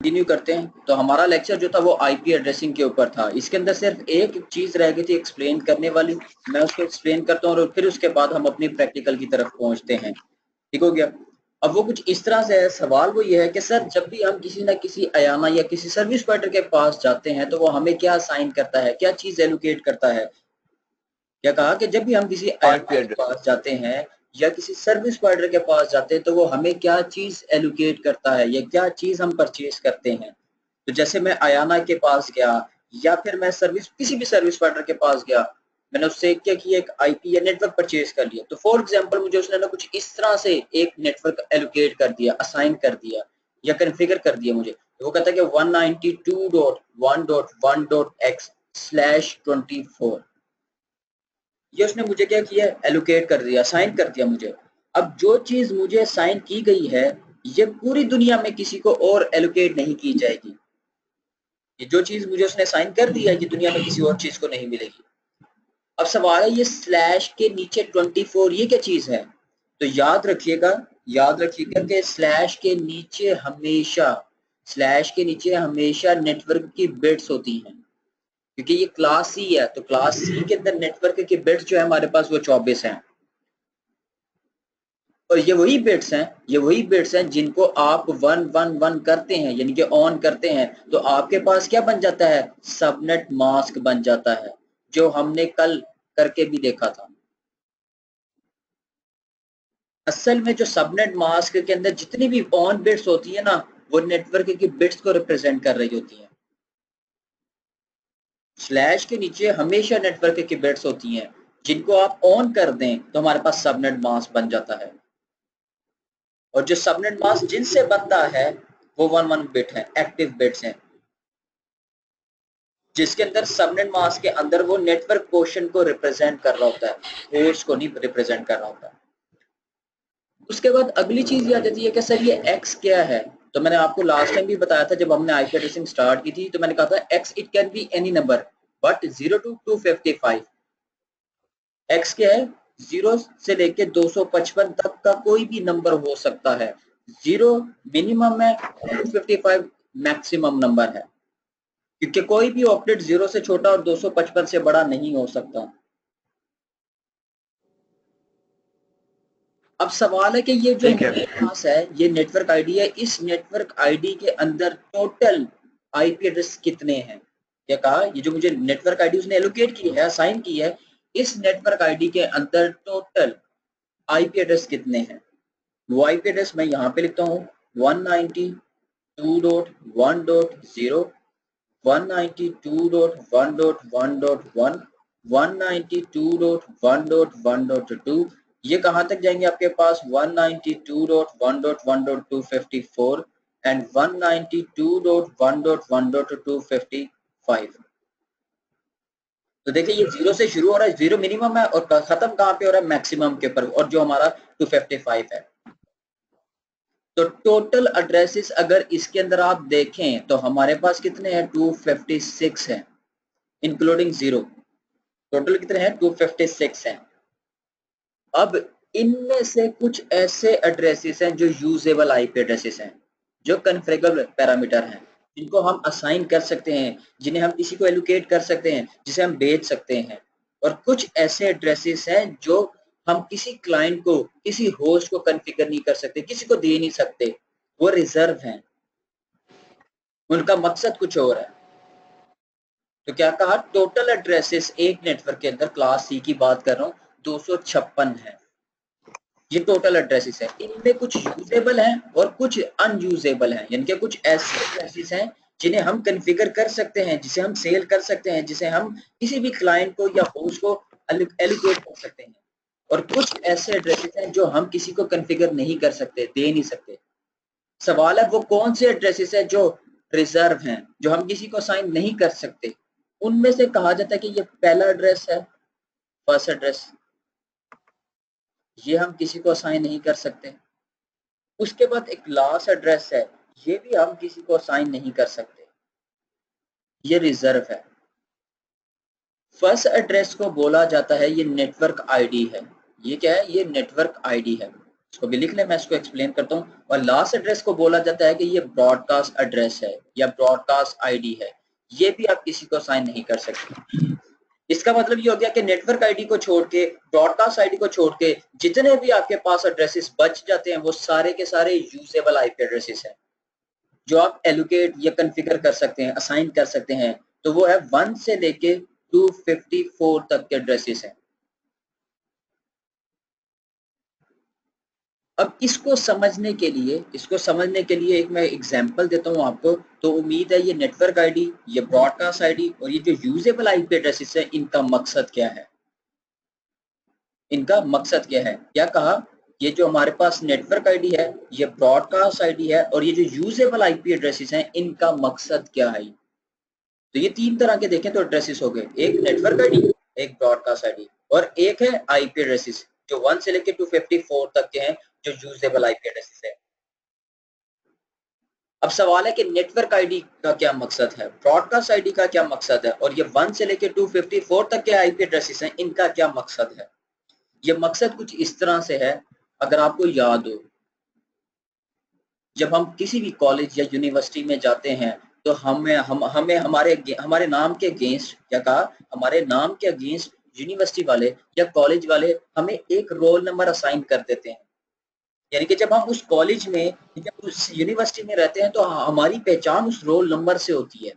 Continue करते हैं। तो हमारा लेक्चर जो था वो आईपी एड्रेसिंग के ऊपर था। इसके अंदर सिर्फ एक चीज रह गई थी एक्सप्लेन करने वाली, मैं उसको एक्सप्लेन करता हूँ और फिर उसके बाद हम अपनी प्रैक्टिकल की तरफ पहुंचते हैं। ठीक हो गया। अब वो कुछ इस तरह से है, सवाल वो ये है कि सर जब भी हम किसी ना किसी अयाना या किसी सर्विस प्रोवाइडर के पास जाते हैं तो वो हमें क्या असाइन करता है, क्या चीज एलोकेट करता है। क्या कहा कि जब भी हम किसी आईपी अयाना के एड्रेस। पास जाते हैं या किसी सर्विस प्रोवाइडर के पास जाते हैं तो वो हमें क्या चीज एलोकेट करता है या क्या चीज हम परचेज करते हैं। तो जैसे मैं अयाना के पास गया या फिर मैं किसी भी सर्विस प्रोवाइडर के पास गया, मैंने उससे क्या किया, एक आईपी या नेटवर्क परचेज कर लिया। तो फॉर एग्जांपल मुझे उसने ना कुछ इस तरह से एक नेटवर्क एलोकेट कर दिया, असाइन कर दिया या कॉन्फ़िगर कर दिया मुझे। तो वो कहता है कि 192.1.1.x/24 ये उसने मुझे क्या किया, एलोकेट कर दिया, असाइन कर दिया मुझे। अब जो चीज मुझे असाइन की गई है ये पूरी दुनिया में किसी को और एलोकेट नहीं की जाएगी। ये जो चीज मुझे उसने असाइन कर दी है ये दुनिया में किसी और चीज को नहीं मिलेगी। अब सवाल है ये स्लैश के नीचे 24 ये क्या चीज है। तो याद रखिएगा कि स्लैश के नीचे हमेशा नेटवर्क की बिट्स होती हैं, क्योंकि ये क्लास सी है। तो क्लास सी के अंदर नेटवर्क के बिट्स जो है हमारे पास वो 24 हैं। और ये वही बिट्स हैं जिनको आप 111 करते हैं यानी कि ऑन करते हैं तो आपके पास क्या बन जाता है, सबनेट मास्क बन जाता है, जो हमने कल करके भी देखा था। असल में जो सबनेट मास्क के अंदर जितनी भी ऑन बिट्स होती है ना वो नेटवर्क की बिट्स को रिप्रेजेंट कर रही होती है। स्लैश के नीचे हमेशा नेटवर्क की बिट्स होती हैं, जिनको आप ऑन कर दें तो हमारे पास सबनेट मास्क बन जाता है। और जो सबनेट मास्क जिनसे बनता है वो 11 बिट है, एक्टिव बिट्स हैं, जिसके अंदर सबनेट मास्क के अंदर वो नेटवर्क पोर्शन को रिप्रेजेंट कर रहा होता है, होस्ट को नहीं रिप्रेजेंट कर रहा होता। उसके बाद अगली चीज ये आ जाती है कि सर ये एक्स क्या है। तो मैंने आपको लास्ट टाइम भी बताया था जब हमने आईपी एड्रेसिंग स्टार्ट की थी, तो मैंने कहा था x it can be any number but 0 to 255। X क्या है, 0 से लेके 255 तक का कोई भी नंबर हो सकता है। 0 मिनिमम है, 255 मैक्सिमम नंबर है, क्योंकि कोई भी ऑक्टेट 0 से छोटा और 255 से बड़ा नहीं हो सकता। अब सवाल है कि ये जो ठीक है। हमारे पास है ये नेटवर्क आईडी है, इस नेटवर्क आईडी के अंदर टोटल आईपी एड्रेस कितने हैं। क्या कहा, ये जो मुझे नेटवर्क आईडी उसने एलोकेट की है, असाइन की है, इस नेटवर्क आईडी के अंदर टोटल आईपी एड्रेस कितने हैं। वो आईपी एड्रेस मैं यहाँ पे लिखता हूँ 192.1.0, 192.1.1.1, 192.1.1.2। ये कहाँ तक जाएंगे आपके पास 192.1.1.254 एंड 192.1.1.255। तो देखिए ये 0 से शुरू हो रहा है, 0 मिनिमम है और खत्म कहाँ पे हो रहा है, मैक्सिमम के ऊपर, और जो हमारा 255 है। तो टोटल एड्रेसेस अगर इसके अंदर आप देखें तो हमारे पास कितने हैं, 256 हैं इंक्लूडिंग 0। टोटल कितने हैं, 256 हैं। अब इनमें से कुछ ऐसे एड्रेसेस हैं जो यूजेबल आईपी एड्रेसेस हैं, जो कॉन्फ़िगरेबल पैरामीटर हैं, जिनको हम असाइन कर सकते हैं, जिन्हें हम किसी को एलोकेट कर सकते हैं, जिसे हम भेज सकते हैं। और कुछ ऐसे एड्रेसेस हैं जो हम किसी क्लाइंट को, किसी होस्ट को कॉन्फ़िगर नहीं कर सकते, किसी को दे नहीं सकते, वो रिजर्व हैं, उनका मकसद कुछ और है। तो क्या कहा, टोटल एड्रेसेस एक नेटवर्क के अंदर, क्लास सी की बात कर रहा हूँ, 256 है। ये टोटल एड्रेसेस है, इनमें कुछ यूजेबल हैं और कुछ अनयूजेबल हैं, यानी कि कुछ ऐसे एड्रेसेस हैं जिन्हें हम कॉन्फ़िगर कर सकते हैं, जिसे हम सेल कर सकते हैं, जिसे हम किसी भी क्लाइंट को या होस्ट को एलोकेट कर सकते हैं। और कुछ ऐसे एड्रेसेस हैं जो हम किसी को कॉन्फ़िगर नहीं कर सकते, दे नहीं सकते। सवाल है वो कौन से एड्रेसेस है जो रिजर्व हैं, जो हम किसी को साइन नहीं कर सकते। उनमें से कहा जाता है कि ये पहला एड्रेस है, फर्स्ट एड्रेस, ये हम किसी को असाइन नहीं कर सकते। उसके बाद एक लास्ट एड्रेस है, ये भी हम किसी को असाइन नहीं कर सकते, ये रिजर्व है। फर्स्ट एड्रेस को बोला जाता है ये नेटवर्क आईडी है। ये क्या है, ये नेटवर्क आईडी है। इसको भी लिख लें, मैं इसको एक्सप्लेन करता हूँ। और लास्ट एड्रेस को बोला जाता है कि ये ब्रॉडकास्ट एड्रेस है या ब्रॉडकास्ट आईडी है, ये भी आप किसी को असाइन नहीं कर सकते। इसका मतलब ये हो गया कि नेटवर्क आईडी को छोड़ के, ब्रॉडकास्ट आईडी को छोड़ के जितने भी आपके पास एड्रेसेस बच जाते हैं वो सारे के सारे यूजेबल आईपी एड्रेसेस हैं जो आप एलोकेट या कॉन्फ़िगर कर सकते हैं, असाइन कर सकते हैं। तो वो है 1 से लेके 254 तक के एड्रेसेस हैं। अब इसको समझने के लिए एक मैं एग्जांपल देता हूं आपको। तो उम्मीद है ये नेटवर्क आईडी, ये ब्रॉडकास्ट आईडी और ये जो यूजेबल आईपी एड्रेसेस है इनका मकसद क्या है, इनका मकसद क्या है। क्या कहा, ये जो हमारे पास नेटवर्क आईडी है, ये ब्रॉडकास्ट आईडी है और ये जो यूजेबल आईपी एड्रेसेस हैं इनका मकसद क्या है। तो ये तीन तरह के देखें तो एड्रेसेस हो गए, एक नेटवर्क आईडी, एक ब्रॉडकास्ट आईडी और एक है आईपी एड्रेसेस जो 1 से लेकर 254 तक के हैं जो यूजेबल आईपी एड्रेसेस है। अब सवाल है कि नेटवर्क आईडी का क्या मकसद है, ब्रॉडकास्ट आईडी का क्या मकसद है और ये 1 से लेकर 254 तक के आईपी एड्रेसेस हैं इनका क्या मकसद है। ये मकसद कुछ इस तरह से है, अगर आपको याद हो, जब हम किसी भी कॉलेज या यूनिवर्सिटी में जाते हैं तो हमें हमारे नाम के अगेंस्ट, क्या कहा, हमारे नाम के अगेंस्ट यूनिवर्सिटी वाले या कॉलेज वाले हमें एक रोल नंबर असाइन कर देते हैं। यानी कि जब हम उस कॉलेज में या उस यूनिवर्सिटी में रहते हैं तो हमारी पहचान उस रोल नंबर से होती है,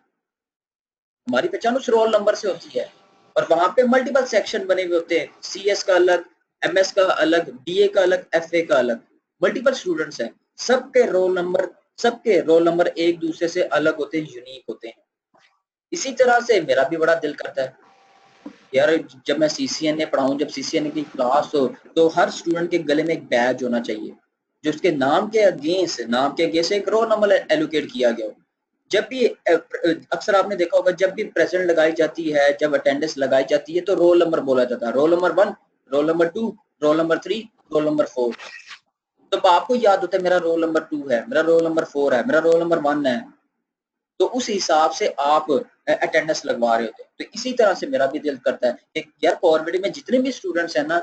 हमारी पहचान उस रोल नंबर से होती है। और वहां पे मल्टीपल सेक्शन बने हुए होते हैं, CS का अलग, MS का अलग, BA का अलग, FA का अलग, मल्टीपल स्टूडेंट्स हैं, सबके रोल नंबर एक दूसरे से अलग होते हैं, यूनिक होते हैं। इसी तरह से मेरा भी बड़ा दिल करता है यार, जब मैं CCNA पढ़ाऊं, जब CCNA की क्लास हो तो हर स्टूडेंट के गले में एक बैज होना चाहिए जो उसके नाम के अगेंस्ट एक रोल नंबर एलोकेट किया गया हो। जब भी अक्सर आपने देखा होगा, जब भी प्रेजेंट लगाई जाती है, जब अटेंडेंस लगाई जाती है तो रोल नंबर बोला जाता है, roll number 1, roll number 2, roll number 3, roll number 4। तो आपको याद होता है मेरा रोल नंबर 2 है, मेरा रोल नंबर 4 है, मेरा रोल नंबर 1 है, तो उस हिसाब से आप अटेंडेंस लगवा रहे होते हैं। तो इसी तरह से मेरा भी दिल करता है कि यार कॉर्पोरेट में जितने भी स्टूडेंट्स हैं ना,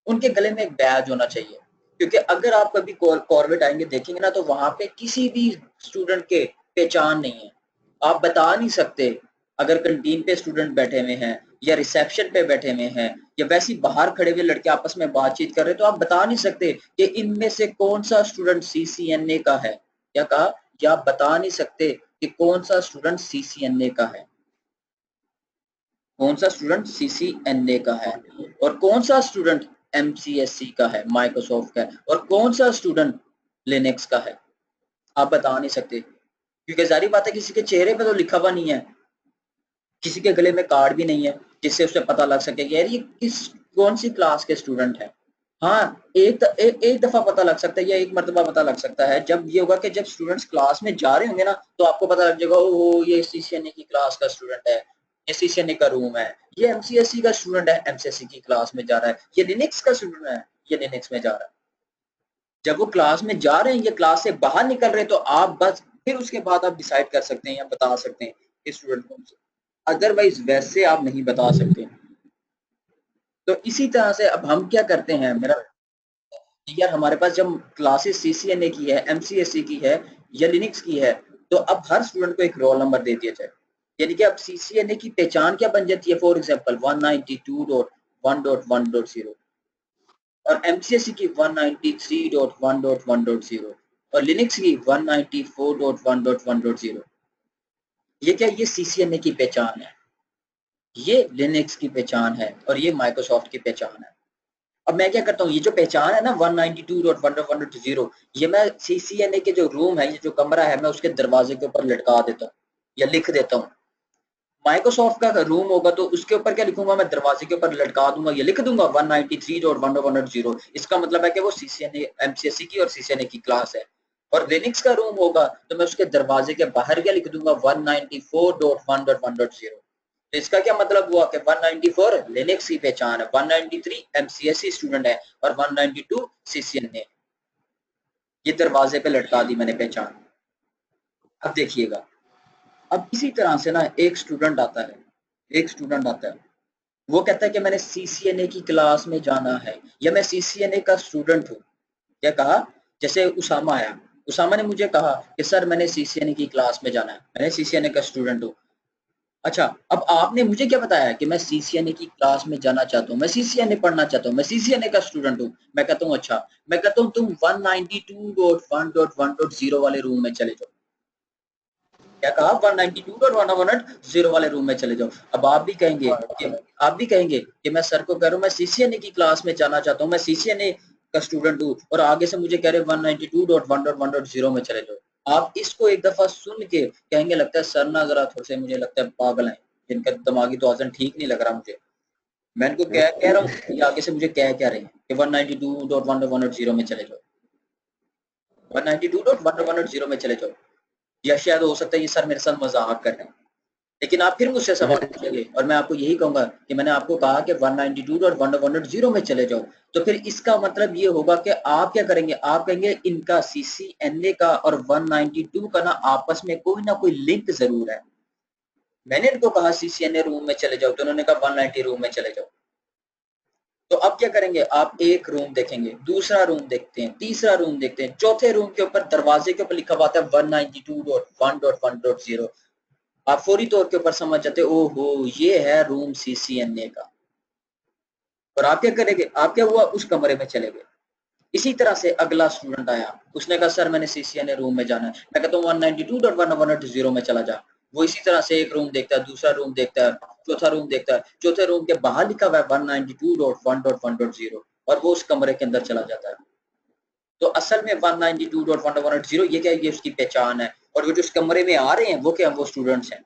उनके गले में एक बैज होना चाहिए, क्योंकि अगर आप कभी कॉर्बेट आएंगे देखेंगे ना तो वहां पे किसी भी स्टूडेंट के पहचान नहीं है। आप बता नहीं सकते, अगर कैंटीन पे स्टूडेंट बैठे हुए हैं या रिसेप्शन पे बैठे हुए हैं या वैसे बाहर खड़े हुए लड़के आपस में बातचीत कर रहे हैं, तो आप बता नहीं सकते कि इनमें से कौन सा स्टूडेंट CCNA का है। क्या कहा, क्या आप बता नहीं सकते कि कौन सा स्टूडेंट CCNA का है, कौन सा स्टूडेंट CCNA का है और कौन सा स्टूडेंट MCSC का है, माइक्रोसॉफ्ट का है, और कौन सा स्टूडेंट लिनक्स का है। आप बता नहीं सकते, क्योंकि जारी बात है किसी के चेहरे पे तो लिखा हुआ नहीं है, किसी के गले में कार्ड भी नहीं है जिससे उसे पता लग सके कि यार ये कौन सी क्लास के स्टूडेंट है। हाँ, एक दफा पता लग सकता है या एक मरतबा पता लग सकता है, जब ये होगा कि जब स्टूडेंट्स क्लास में जा रहे होंगे ना तो आपको पता लग जाएगा, ओ ये CCNA की क्लास का स्टूडेंट है, ये CCNA का रूम है, ये MCSC का स्टूडेंट है, MCSC की क्लास में जा रहा है, ये लिनक्स का स्टूडेंट है, ये लिनक्स में जा रहा है। जब वो क्लास में जा रहे हैं, ये क्लास से बाहर निकल रहे हैं, तो आप बस फिर उसके बाद आप डिसाइड कर सकते हैं या बता सकते हैं कि स्टूडेंट कौन सा, अदरवाइज वैसे आप नहीं बता सकते। तो इसी तरह से अब हम क्या करते हैं, मेरा यार हमारे पास जब क्लासेस CCNA की है, MCSC की है या लिनक्स की है, तो अब हर स्टूडेंट को एक रोल नंबर दे दिया जाए। यानी कि अब CCNA की पहचान क्या बन जाती है, फॉर एग्जांपल 192.1.1.0 और MCSC की 193.1.1.0 और लिनक्स की 194.1.1.0। ये क्या, ये CCNA की पहचान है, ये लिनक्स की पहचान है और ये माइक्रोसॉफ्ट की पहचान है। अब मैं क्या करता हूँ, ये जो पहचान है ना 192.1.1.0, ये मैं CCNA के जो रूम है, ये जो कमरा है, मैं उसके दरवाजे के ऊपर लटका देता हूँ या लिख देता हूँ। माइक्रोसॉफ्ट का रूम होगा तो उसके ऊपर क्या लिखूंगा, मैं दरवाजे के ऊपर लटका दूंगा, ये लिख दूंगा 193.1.1.0। इसका मतलब है कि वो CCNA MCSC की और CCNA की क्लास है। और लिनक्स का रूम होगा तो मैं उसके दरवाजे के बाहर क्या लिख दूंगा, 194.1.1.0। तो इसका क्या मतलब हुआ कि 194 लिनक्स की पहचान है, 193 MCSC स्टूडेंट है और 192 CCNA। ये दरवाजे पे लटका दी मैंने पहचान। अब देखिएगा, अब इसी तरह से ना एक स्टूडेंट आता है, वो कहता है कि मैंने CCNA की क्लास में जाना है या मैं CCNA का स्टूडेंट हूँ। क्या कहा? जैसे उसामा आया, उसामा ने मुझे कहा कि सर मैंने CCNA की क्लास में जाना है, मैंने CCNA का स्टूडेंट हूँ। अच्छा, अब आपने मुझे क्या बताया कि मैं CCNA की क्लास में जाना चाहता हूँ, मैं CCNA पढ़ना चाहता हूँ, मैं CCNA का स्टूडेंट हूँ। मैं कहता हूँ अच्छा, मैं कहता हूँ तुम 192.1.1.0 वाले रूम में चले जाओ। क्या कहा? 192.1.1.0 वाले रूम में चले जाओ। अब आप भी कहेंगे कि मैं सर को कह रहा हूँ मैं CCNA की क्लास में जाना चाहता हूँ, मैं CCNA का स्टूडेंट हूँ, और आगे से मुझे कह रहे 192.1.1.0 में चले जाओ। आप इसको एक दफा सुन के कहेंगे लगता है सर ना जरा थोड़े से मुझे लगता है पागल हैं, जिनका दिमागी तौज़ुन ठीक नहीं लग रहा मुझे। मैं इनको कह रहा हूँ, ये आगे से मुझे क्या रहे हैं कि 192.1.1.0 में चले जाओ, 192.1.1.0 में चले जाओ। या शायद हो सकता है ये सर मेरे साथ मजाक कर रहे हैं, लेकिन आप फिर मुझसे सवाल पूछेंगे और मैं आपको यही कहूंगा कि मैंने आपको कहा कि 192.1.1.0 में चले जाओ, तो फिर इसका मतलब ये होगा कि आप क्या करेंगे? आप कहेंगे इनका CCNA का और 192 का ना आपस में कोई ना कोई लिंक जरूर है। मैंने इनको कहा CCNA रूम में चले जाओ, तो उन्होंने कहा 190 रूम में चले जाओ। तो अब क्या करेंगे? आप एक रूम देखेंगे, दूसरा रूम देखते हैं, तीसरा रूम देखते हैं, चौथे रूम के ऊपर दरवाजे के ऊपर लिखा हुआ था 192.1.1.0। आप फौरी तौर के ऊपर समझ जाते ओहो ये है रूम CCNA का। और आप क्या करेंगे? आप क्या हुआ? उस कमरे में चले गए। इसी तरह से अगला स्टूडेंट आया, उसने कहा सर मैंने CCNA रूम में जाना है। मैं कहता हूँ 192.1.1.0 में चला जा। वो इसी तरह से एक रूम देखता है, दूसरा रूम देखता है, चौथा रूम देखता है, चौथे रूम के बाहर लिखा हुआ है 192.1.1.0 और वो उस कमरे के अंदर चला जाता है। तो असल में 192.1.1.0 ये क्या है? ये उसकी पहचान है। और वो जो उस कमरे में आ रहे हैं वो क्या है? वो स्टूडेंट्स हैं।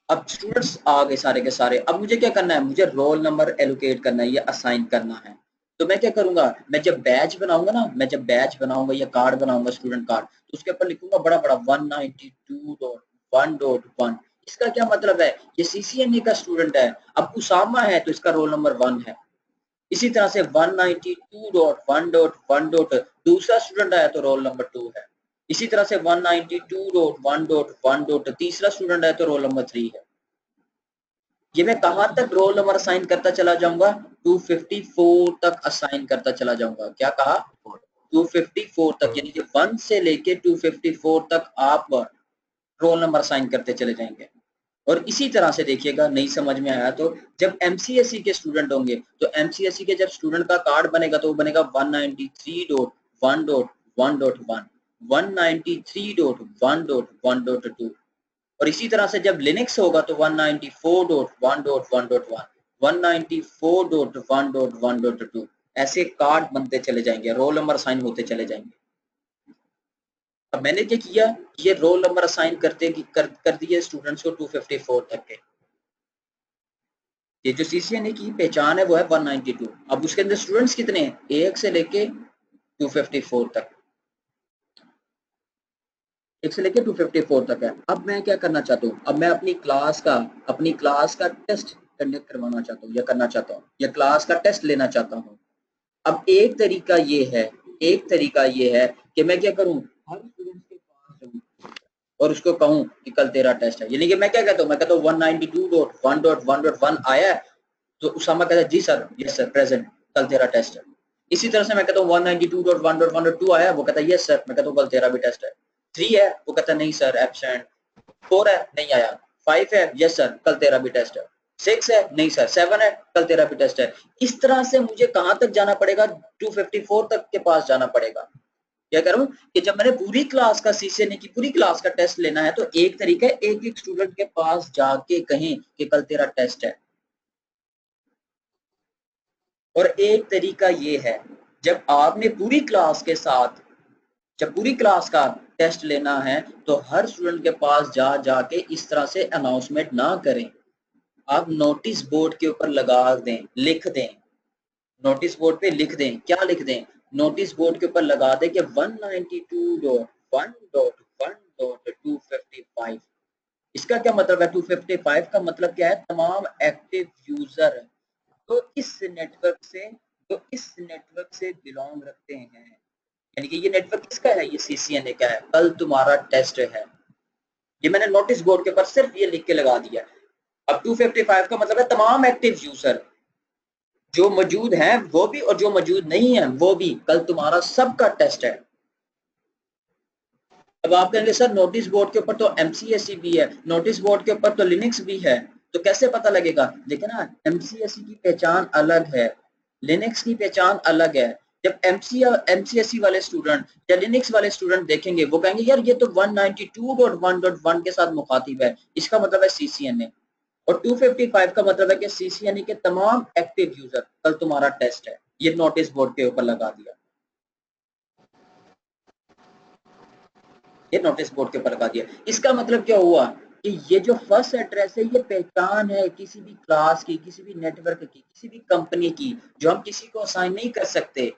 अब स्टूडेंट्स आ गए सारे के सारे। अब मुझे क्या करना है? मुझे रोल नंबर एलोकेट करना है या असाइन करना है। तो मैं क्या करूंगा? मैं जब बैच बनाऊंगा ना, मैं जब बैच बनाऊंगा या कार्ड बनाऊंगा, स्टूडेंट कार्ड, तो उसके ऊपर लिखूंगा बड़ा बड़ा 192.1.1। इसका क्या मतलब है? ये CCNA का स्टूडेंट है। अब उसामा है तो इसका रोल नंबर 1 है। इसी तरह से 192.1.1. दूसरा स्टूडेंट आया तो रोल नंबर 2 है। इसी तरह से 192.1.1. तीसरा स्टूडेंट आया तो रोल नंबर 3 है। ये मैं कहां तक रोल नंबर असाइन करता चला जाऊंगा? 254 तक असाइन करता चला जाऊंगा। क्या कहा? 254 तक, यानी कि 1 से लेके 254 तक आप रोल नंबर असाइन करते चले जाएंगे। और इसी तरह से देखिएगा, नहीं समझ में आया तो जब MCSE के स्टूडेंट होंगे तो MCSE के जब स्टूडेंट का कार्ड बनेगा तो वो बनेगा 193.1.1.1, 193.1.1.2। और इसी तरह से जब लिनक्स होगा तो 194.1.1.1, 194.1.1.2। ऐसे कार्ड बनते चले जाएंगे, रोल नंबर असाइन होते चले जाएंगे। अब मैंने क्या किया? ये रोल नंबर असाइन कर दिए स्टूडेंट्स को 254 तक के। ये जो CCNA की पहचान है वो है 192। अब उसके अंदर स्टूडेंट्स कितने हैं? 1 से लेके 254 तक, 1 से लेके 254 तक है। अब मैं क्या करना चाहता हूँ? अब मैं अपनी क्लास का टेस्ट कंडक्ट करवाना चाहता हूँ या करना चाहता हूँ या क्लास का टेस्ट लेना चाहता हूँ। अब एक तरीका ये है कि मैं क्या करूँ? हर स्टूडेंट के पास जाऊँ और उसको कहूँ कि कल तेरा टेस्ट है। यानी कि मैं क्या कहता हूँ? मैं कहता हूँ 192.1.1.1 आया है, तो उसामा कहता है जी सर, यस सर प्रेजेंट, कल तेरा टेस्ट है। इसी तरह से मैं कहता हूँ 192.1.1.2 आया, वो कहता है यस सर, मैं कहता हूँ कल तेरा भी टेस्ट है। 3 है, वो कहता है नहीं सर एब्सेंट। 4 है, नहीं आया। 5 है, यस सर कल तेरा भी टेस्ट है। 6 है, नहीं सर। 7 है, कल तेरा भी टेस्ट है। इस तरह से मुझे कहां तक जाना पड़ेगा? 254 तक के पास जाना पड़ेगा। क्या करूं कि जब मैंने पूरी क्लास का CCNA की पूरी क्लास का टेस्ट लेना है तो एक तरीका है एक एक स्टूडेंट के पास जाके कहें कि कल तेरा टेस्ट है। और एक तरीका ये है, जब आपने पूरी क्लास के साथ जब पूरी क्लास का टेस्ट लेना है तो हर स्टूडेंट के पास जाके इस तरह से अनाउंसमेंट ना करें। आप नोटिस बोर्ड के ऊपर लगा दें, लिख दें। नोटिस बोर्ड पे लिख दें। क्या लिख दें? नोटिस बोर्ड के ऊपर लगा दें कि 192.1.1.255। इसका क्या मतलब है? 255 का मतलब क्या है? तमाम एक्टिव यूजर तो इस नेटवर्क से बिलोंग रखते हैं। यानी कि ये नेटवर्क किसका है? ये CCNA का है। कल तुम्हारा टेस्ट है। ये मैंने नोटिस बोर्ड के ऊपर सिर्फ ये लिख के लगा दिया। अब 255 का मतलब है तमाम एक्टिव यूजर। जो मौजूद है वो भी और जो मौजूद नहीं है वो भी। कल तुम्हारा सबका टेस्ट है। अब आप कहेंगे सर नोटिस बोर्ड के ऊपर तो MCSE भी है, नोटिस बोर्ड के ऊपर तो लिनक्स भी है, तो कैसे पता लगेगा? देखिए ना, MCSE की पहचान अलग है, लिनक्स की पहचान अलग है। जब MCSE वाले स्टूडेंट या लिनक्स वाले स्टूडेंट देखेंगे वो कहेंगे यार ये तो 192.1.1 के साथ मुखातिब है, इसका मतलब है CCNA। और 255 का मतलब है कि CCNA के तमाम एक्टिव यूजर। कल तुम्हारा टेस्ट है, ये नोटिस बोर्ड के ऊपर लगा दिया, ये नोटिस बोर्ड के ऊपर लगा दिया। इसका मतलब क्या हुआ कि ये जो फर्स्ट एड्रेस है ये पहचान है किसी भी क्लास की, किसी भी नेटवर्क की, किसी भी कंपनी की, जो हम किसी को असाइन नहीं कर सकते।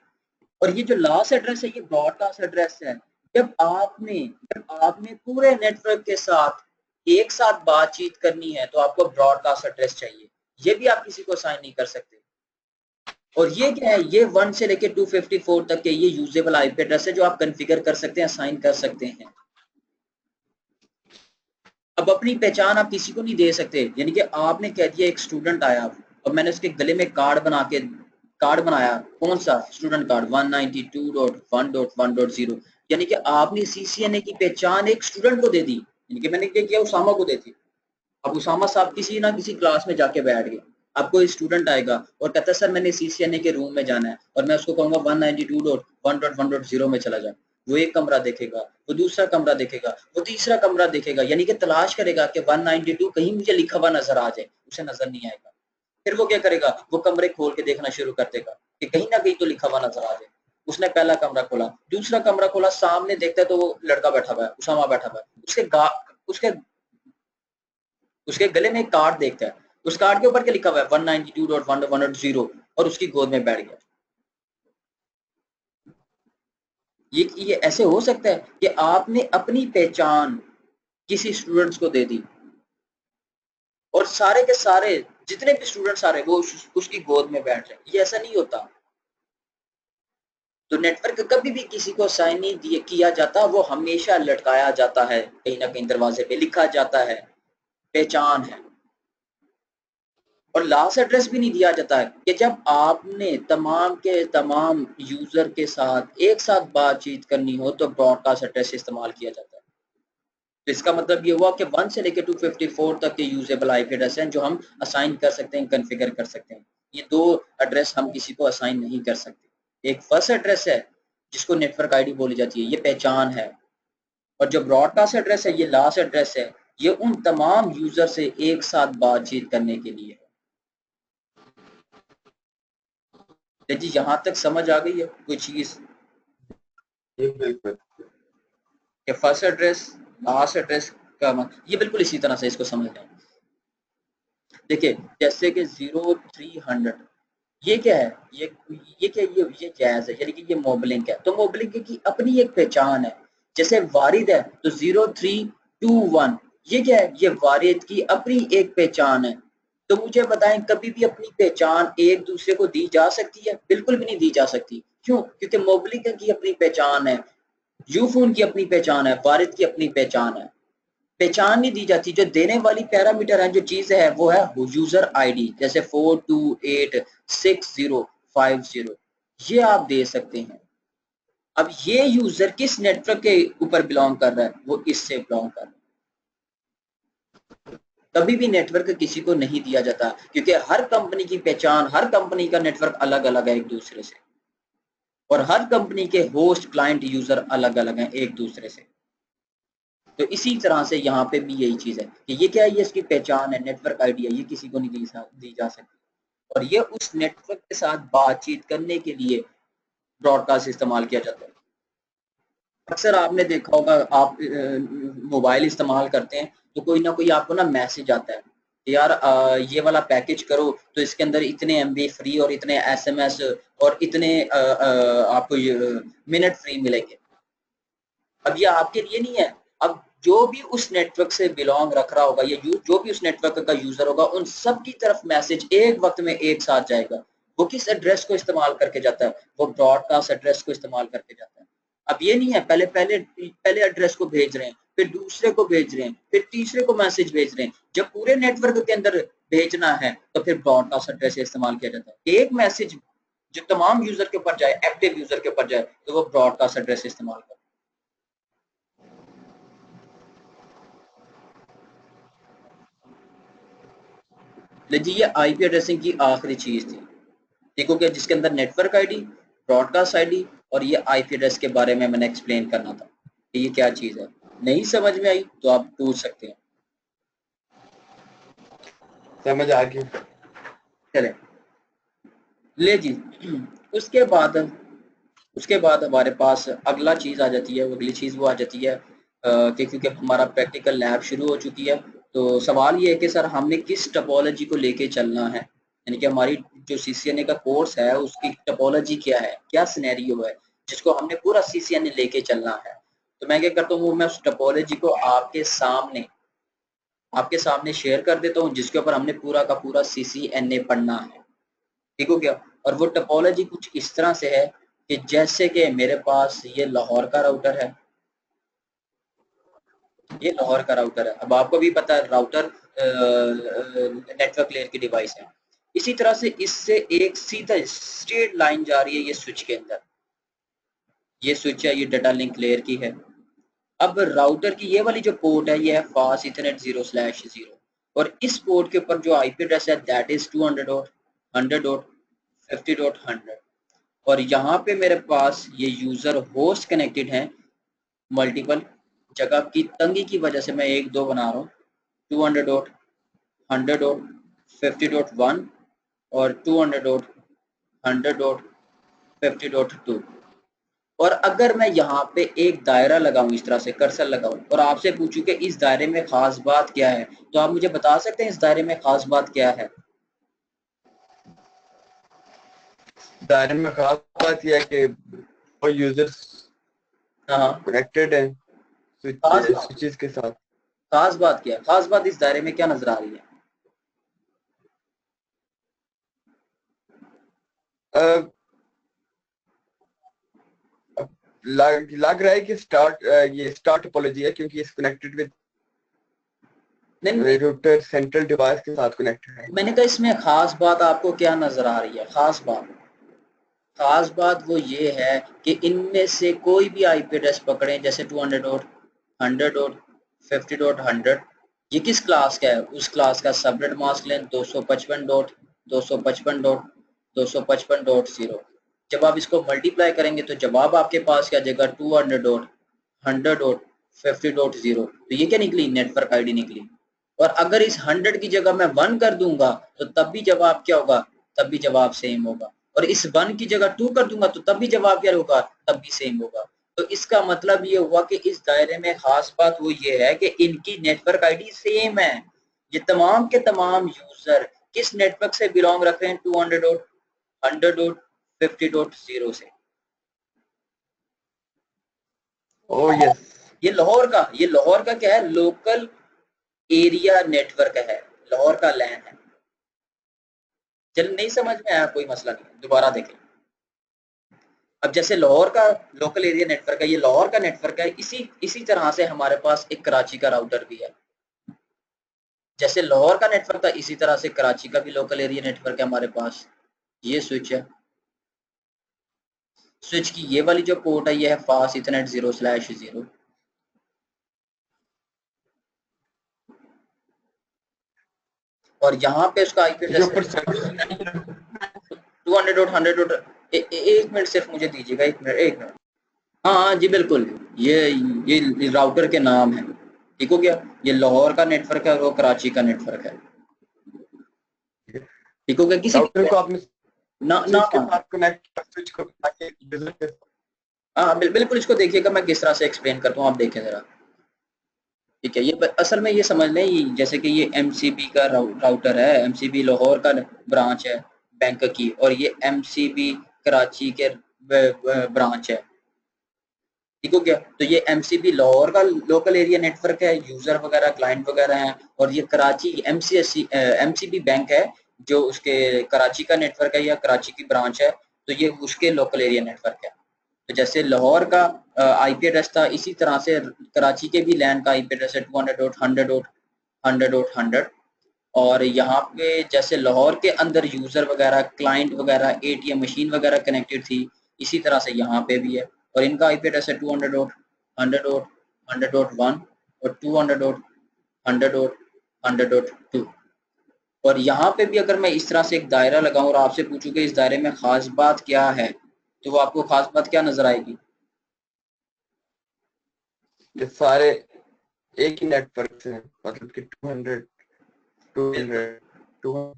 और ये जो लास्ट एड्रेस है ये ब्रॉडकास्ट एड्रेस है। जब आपने पूरे नेटवर्क के साथ एक साथ बातचीत करनी है तो आपको ब्रॉडकास्ट एड्रेस चाहिए, ये भी आप किसी को असाइन नहीं कर सकते। और ये क्या है, ये 1 से लेके 254 तक के ये यूजेबल आईपी एड्रेस है जो आप कॉन्फ़िगर कर सकते हैं, असाइन कर सकते हैं। अब अपनी पहचान आप किसी को नहीं दे सकते, यानी कि आपने कह दिया एक स्टूडेंट आया और मैंने उसके गले में कार्ड बनाया, कौन सा स्टूडेंट कार्ड 192.1.1.0, यानी कि आपने CCNA की पहचान एक स्टूडेंट को दे दी, यानी कि मैंने क्या किया, उसामा को दे दी। अब उसामा साहब किसी ना किसी क्लास में जाके बैठ गए, आपको एक स्टूडेंट आएगा और कहता है सर मैंने CCNA के रूम में जाना है, और मैं उसको कहूंगा 192.1.1.0 में चला जा। वो एक कमरा देखेगा, वो दूसरा कमरा देखेगा, वो तीसरा कमरा देखेगा, यानी कि तलाश करेगा कि 192 कहीं मुझे लिखा हुआ नजर आ जाए, उसे नजर नहीं आएगा। फिर वो क्या करेगा, वो कमरे खोल के देखना शुरू कर देगा कि कहीं ना कहीं तो लिखा हुआ नजर आ जाए। उसने पहला कमरा खोला, दूसरा कमरा खोला, सामने देखता है तो वो लड़का बैठा हुआ है, उसामा बैठा हुआ है। उसके उसके गले में एक कार्ड देखता है, उस कार्ड के ऊपर क्या लिखा हुआ है 192.1.1.0, और उसकी गोद में बैठ गया। ये ऐसे हो सकता है कि आपने अपनी पहचान किसी स्टूडेंट्स को दे दी और सारे के सारे जितने भी स्टूडेंट्स आ रहे वो उसकी गोद में बैठ रहे, ये ऐसा नहीं होता। तो नेटवर्क कभी भी किसी को साइन नहीं किया जाता, वो हमेशा लटकाया जाता है, कहीं ना कहीं दरवाजे पे लिखा जाता है, पहचान है। और लास्ट एड्रेस भी नहीं दिया जाता है कि जब आपने तमाम के तमाम यूजर के साथ एक साथ बातचीत करनी हो तो ब्रॉडकास्ट एड्रेस इस्तेमाल किया जाता है। तो इसका मतलब ये हुआ कि 1 से लेकर 254 तक के यूजेबल आईपी एड्रेस हैं जो हम असाइन कर सकते हैं, कॉन्फ़िगर कर सकते हैं। ये दो एड्रेस हम किसी को असाइन नहीं कर सकते। एक फर्स्ट एड्रेस है जिसको नेटवर्क आईडी बोली जाती है, ये पहचान है। और जो ब्रॉडकास्ट एड्रेस है, ये लास्ट एड्रेस है, ये उन तमाम यूजर से एक साथ बातचीत करने के लिए है। जी यहाँ तक समझ आ गई है कोई चीज? ये फर्स्ट एड्रेस लास्ट एड्रेस का ये बिल्कुल इसी तरह से इसको समझ लें। देखिए जैसे कि 0300 ये क्या है, ये क्या, ये जैज है, यानी कि ये मोबलिंक है। तो मोबलिंक की अपनी एक पहचान है। जैसे वारिद है तो 0321 ये क्या है, ये वारिद की अपनी एक पहचान है। तो मुझे बताएं कभी भी अपनी पहचान एक दूसरे को दी जा सकती है? बिल्कुल भी नहीं दी जा सकती। क्यों? क्योंकि मोबलिंक की अपनी पहचान है, यूफोन की अपनी पहचान है, वारिद की अपनी पहचान है। पहचान नहीं दी जाती, जो देने वाली पैरामीटर है, जो चीज है वो है यूजर आईडी। जैसे 4286050 ये आप दे सकते हैं। अब ये यूजर किस नेटवर्क के ऊपर बिलोंग कर रहा है, वो इससे बिलोंग कर रहा है। कभी भी नेटवर्क किसी को नहीं दिया जाता क्योंकि हर कंपनी की पहचान, हर कंपनी का नेटवर्क अलग अलग है एक दूसरे से, और हर कंपनी के होस्ट क्लाइंट यूजर अलग अलग हैं एक दूसरे से। तो इसी तरह से यहाँ पे भी यही चीज है कि ये क्या है, ये इसकी पहचान है, नेटवर्क आईडी है, ये किसी को नहीं दी जा सकती। और ये उस नेटवर्क के साथ बातचीत करने के लिए ब्रॉडकास्ट इस्तेमाल किया जाता है। अक्सर आपने देखा होगा, आप मोबाइल इस्तेमाल करते हैं तो कोई ना कोई आपको ना मैसेज आता है यार ये वाला पैकेज करो तो इसके अंदर इतने MB फ्री और इतने SMS और इतने आपको मिनट फ्री मिलेंगे। अब ये आपके लिए नहीं है। अब जो भी उस नेटवर्क से बिलोंग रख रहा होगा, या जो भी उस नेटवर्क का यूजर होगा, उन सब की तरफ मैसेज एक वक्त में एक साथ जाएगा। वो किस एड्रेस को इस्तेमाल करके जाता है, वो ब्रॉडकास्ट एड्रेस को इस्तेमाल करके जाता है। अब ये नहीं है पहले पहले पहले एड्रेस को भेज रहे हैं, फिर दूसरे को भेज रहे हैं, फिर तीसरे को मैसेज भेज रहे हैं। जब पूरे नेटवर्क के अंदर भेजना है तो फिर ब्रॉडकास्ट एड्रेस इस्तेमाल किया जाता है। एक मैसेज जो तमाम यूजर के ऊपर जाए, एक्टिव यूजर के ऊपर जाए, तो वो ब्रॉडकास्ट एड्रेस इस्तेमाल करता है। जी ये आईपी एड्रेसिंग की आखिरी चीज थी, ठीक हो गया, जिसके अंदर नेटवर्क आईडी, ब्रॉडकास्ट आईडी और ये आईपी एड्रेस के बारे में मैंने एक्सप्लेन करना था कि ये क्या चीज है। नहीं समझ में आई तो आप पूछ सकते हैं। समझ आ गई। चले ले जी। उसके बाद हमारे पास अगला चीज आ जाती है, अगली चीज वो आ जाती है कि क्योंकि हमारा प्रैक्टिकल लैब शुरू हो चुकी है, तो सवाल ये है कि सर हमने किस टपोलॉजी को लेके चलना है, यानी कि हमारी जो सीसीएनए का कोर्स है उसकी टपोलॉजी क्या है, क्या सिनेरियो है जिसको हमने पूरा सीसीएनए लेके चलना है। तो मैं क्या करता हूँ, मैं उस टपोलॉजी को आपके सामने शेयर कर देता हूँ, जिसके ऊपर हमने पूरा का पूरा सीसीएनए पढ़ना है, ठीक हो गया। और वो टपोलॉजी कुछ इस तरह से है कि जैसे कि मेरे पास ये लाहौर का राउटर है, ये लाहौर का राउटर है। अब आपको भी पता है राउटर नेटवर्क लेयर की डिवाइस है। इसी तरह से इससे एक सीधा स्ट्रेट लाइन जा रही है ये स्विच के अंदर, ये स्विच है, ये डाटा लिंक लेयर की है। अब राउटर की ये वाली जो पोर्ट है ये है फास्ट इथरनेट 0/0 और इस पोर्ट के ऊपर जो आईपी एड्रेस है दैट इज 200.100.50.100 और यहाँ पे मेरे पास ये यूजर होस्ट कनेक्टेड हैं मल्टीपल, जगह की तंगी की वजह से मैं 1-2 बना रहा हूँ, 200.100.50.1 और 200.100.50.2। और अगर मैं यहाँ पे एक दायरा लगाऊं, इस तरह से कर्सर लगाऊं और आपसे पूछूं कि इस दायरे में खास बात क्या है, तो आप मुझे बता सकते हैं इस दायरे में खास बात क्या है? दायरे में खास बात यह है कि वो यूजर्स हाँ, कनेक्टेड हैं स्विचेस के साथ। खास बात क्या है? खास बात इस दायरे में क्या नजर आ रही है? अब लग रहा है कि ये स्टार्ट टोपोलॉजी है क्योंकि इस कनेक्टेड विद नहीं, राउटर सेंट्रल डिवाइस के साथ कनेक्टेड है। मैंने कहा इसमें खास बात आपको क्या नजर आ रही है? खास बात वो ये है कि इनमें से कोई भी आईपी एड्रेस पकड़ें, जैसे 200.100.50.100, ये किस क्लास का है? उस क्लास का सबनेट मास्क लें 255.255.255.0। जब आप इसको मल्टीप्लाई करेंगे तो जवाब आपके पास क्या आ जाएगा? 200.100.50.0। तो ये क्या निकली? नेटवर्क आईडी निकली। और अगर इस 100 की जगह मैं 1 कर दूंगा तो तब भी जवाब क्या होगा? तब भी जवाब सेम होगा। और इस 1 की जगह 2 कर दूंगा तो तब भी जवाब क्या होगा? तब भी सेम होगा। तो इसका मतलब ये हुआ कि इस दायरे में खास बात वो ये है कि इनकी नेटवर्क आईडी सेम है। ये तमाम के तमाम यूजर किस नेटवर्क से बिलोंग रख रहे हैं? 200.100.50.0 से। Oh yes. ये लाहौर का क्या है? लोकल एरिया नेटवर्क है, लाहौर का लैन है। चल नहीं समझ में आया, कोई मसला नहीं है, दोबारा देखें। अब जैसे लाहौर का लोकल एरिया नेटवर्क है, ये लाहौर का नेटवर्क है, इसी तरह से हमारे पास एक कराची का राउटर भी है। जैसे लाहौर का नेटवर्क था इसी तरह से कराची का भी लोकल एरिया नेटवर्क है हमारे पास। ये स्विच है, स्विच की ये वाली जो पोर्ट है ये है फास्ट इथरनेट 0/0 और यहाँ पे उसका आईपी एड्रेस 200.100. एक मिनट सिर्फ मुझे दीजिएगा, एक मिनट। हाँ जी बिल्कुल, ये राउटर के नाम है, ठीक हो गया। ये लाहौर का नेटवर्क है और वो कराची का नेटवर्क है, ठीक हो गया। किसी राउटर को आपने ना स्विच के हाँ साथ कनेक्ट स्विच को ताकि यूजर के बिल्कुल इसको देखिएगा, मैं किस तरह से एक्सप्लेन करता हूँ, आप देखें जरा, ठीक है। ये असल में ये समझ लें, जैसे कि ये एमसीबी का राउटर है, एमसीबी लाहौर का ब्रांच है बैंक की, और ये एमसीबी कराची के ब्रांच है, ठीक हो गया। तो ये एमसीबी लाहौर का लोकल एरिया नेटवर्क है, यूजर वगैरह क्लाइंट वगैरह हैं, और ये कराची एमसीबी बैंक है जो उसके कराची का नेटवर्क है या कराची की ब्रांच है, तो ये उसके लोकल एरिया नेटवर्क है। तो जैसे लाहौर का आईपी एड्रेस था, इसी तरह से कराची के भी लैन का आईपी एड्रेस है 200.100.100.100 और यहाँ पे जैसे लाहौर के अंदर यूजर वगैरह, क्लाइंट वगैरह, एटीएम मशीन वगैरह कनेक्टेड थी, इसी तरह से यहाँ पे भी है। और इनका आईपी एड्रेस है 200.100.100.1 और 200.100.100.2। और यहाँ पे भी अगर मैं इस तरह से एक दायरा लगाऊं और आपसे पूछूं कि इस दायरे में खास बात क्या है, तो वो आपको खास बात क्या नजर आएगी? ये सारे एक ही नेटवर्क से हैं, मतलब कि 200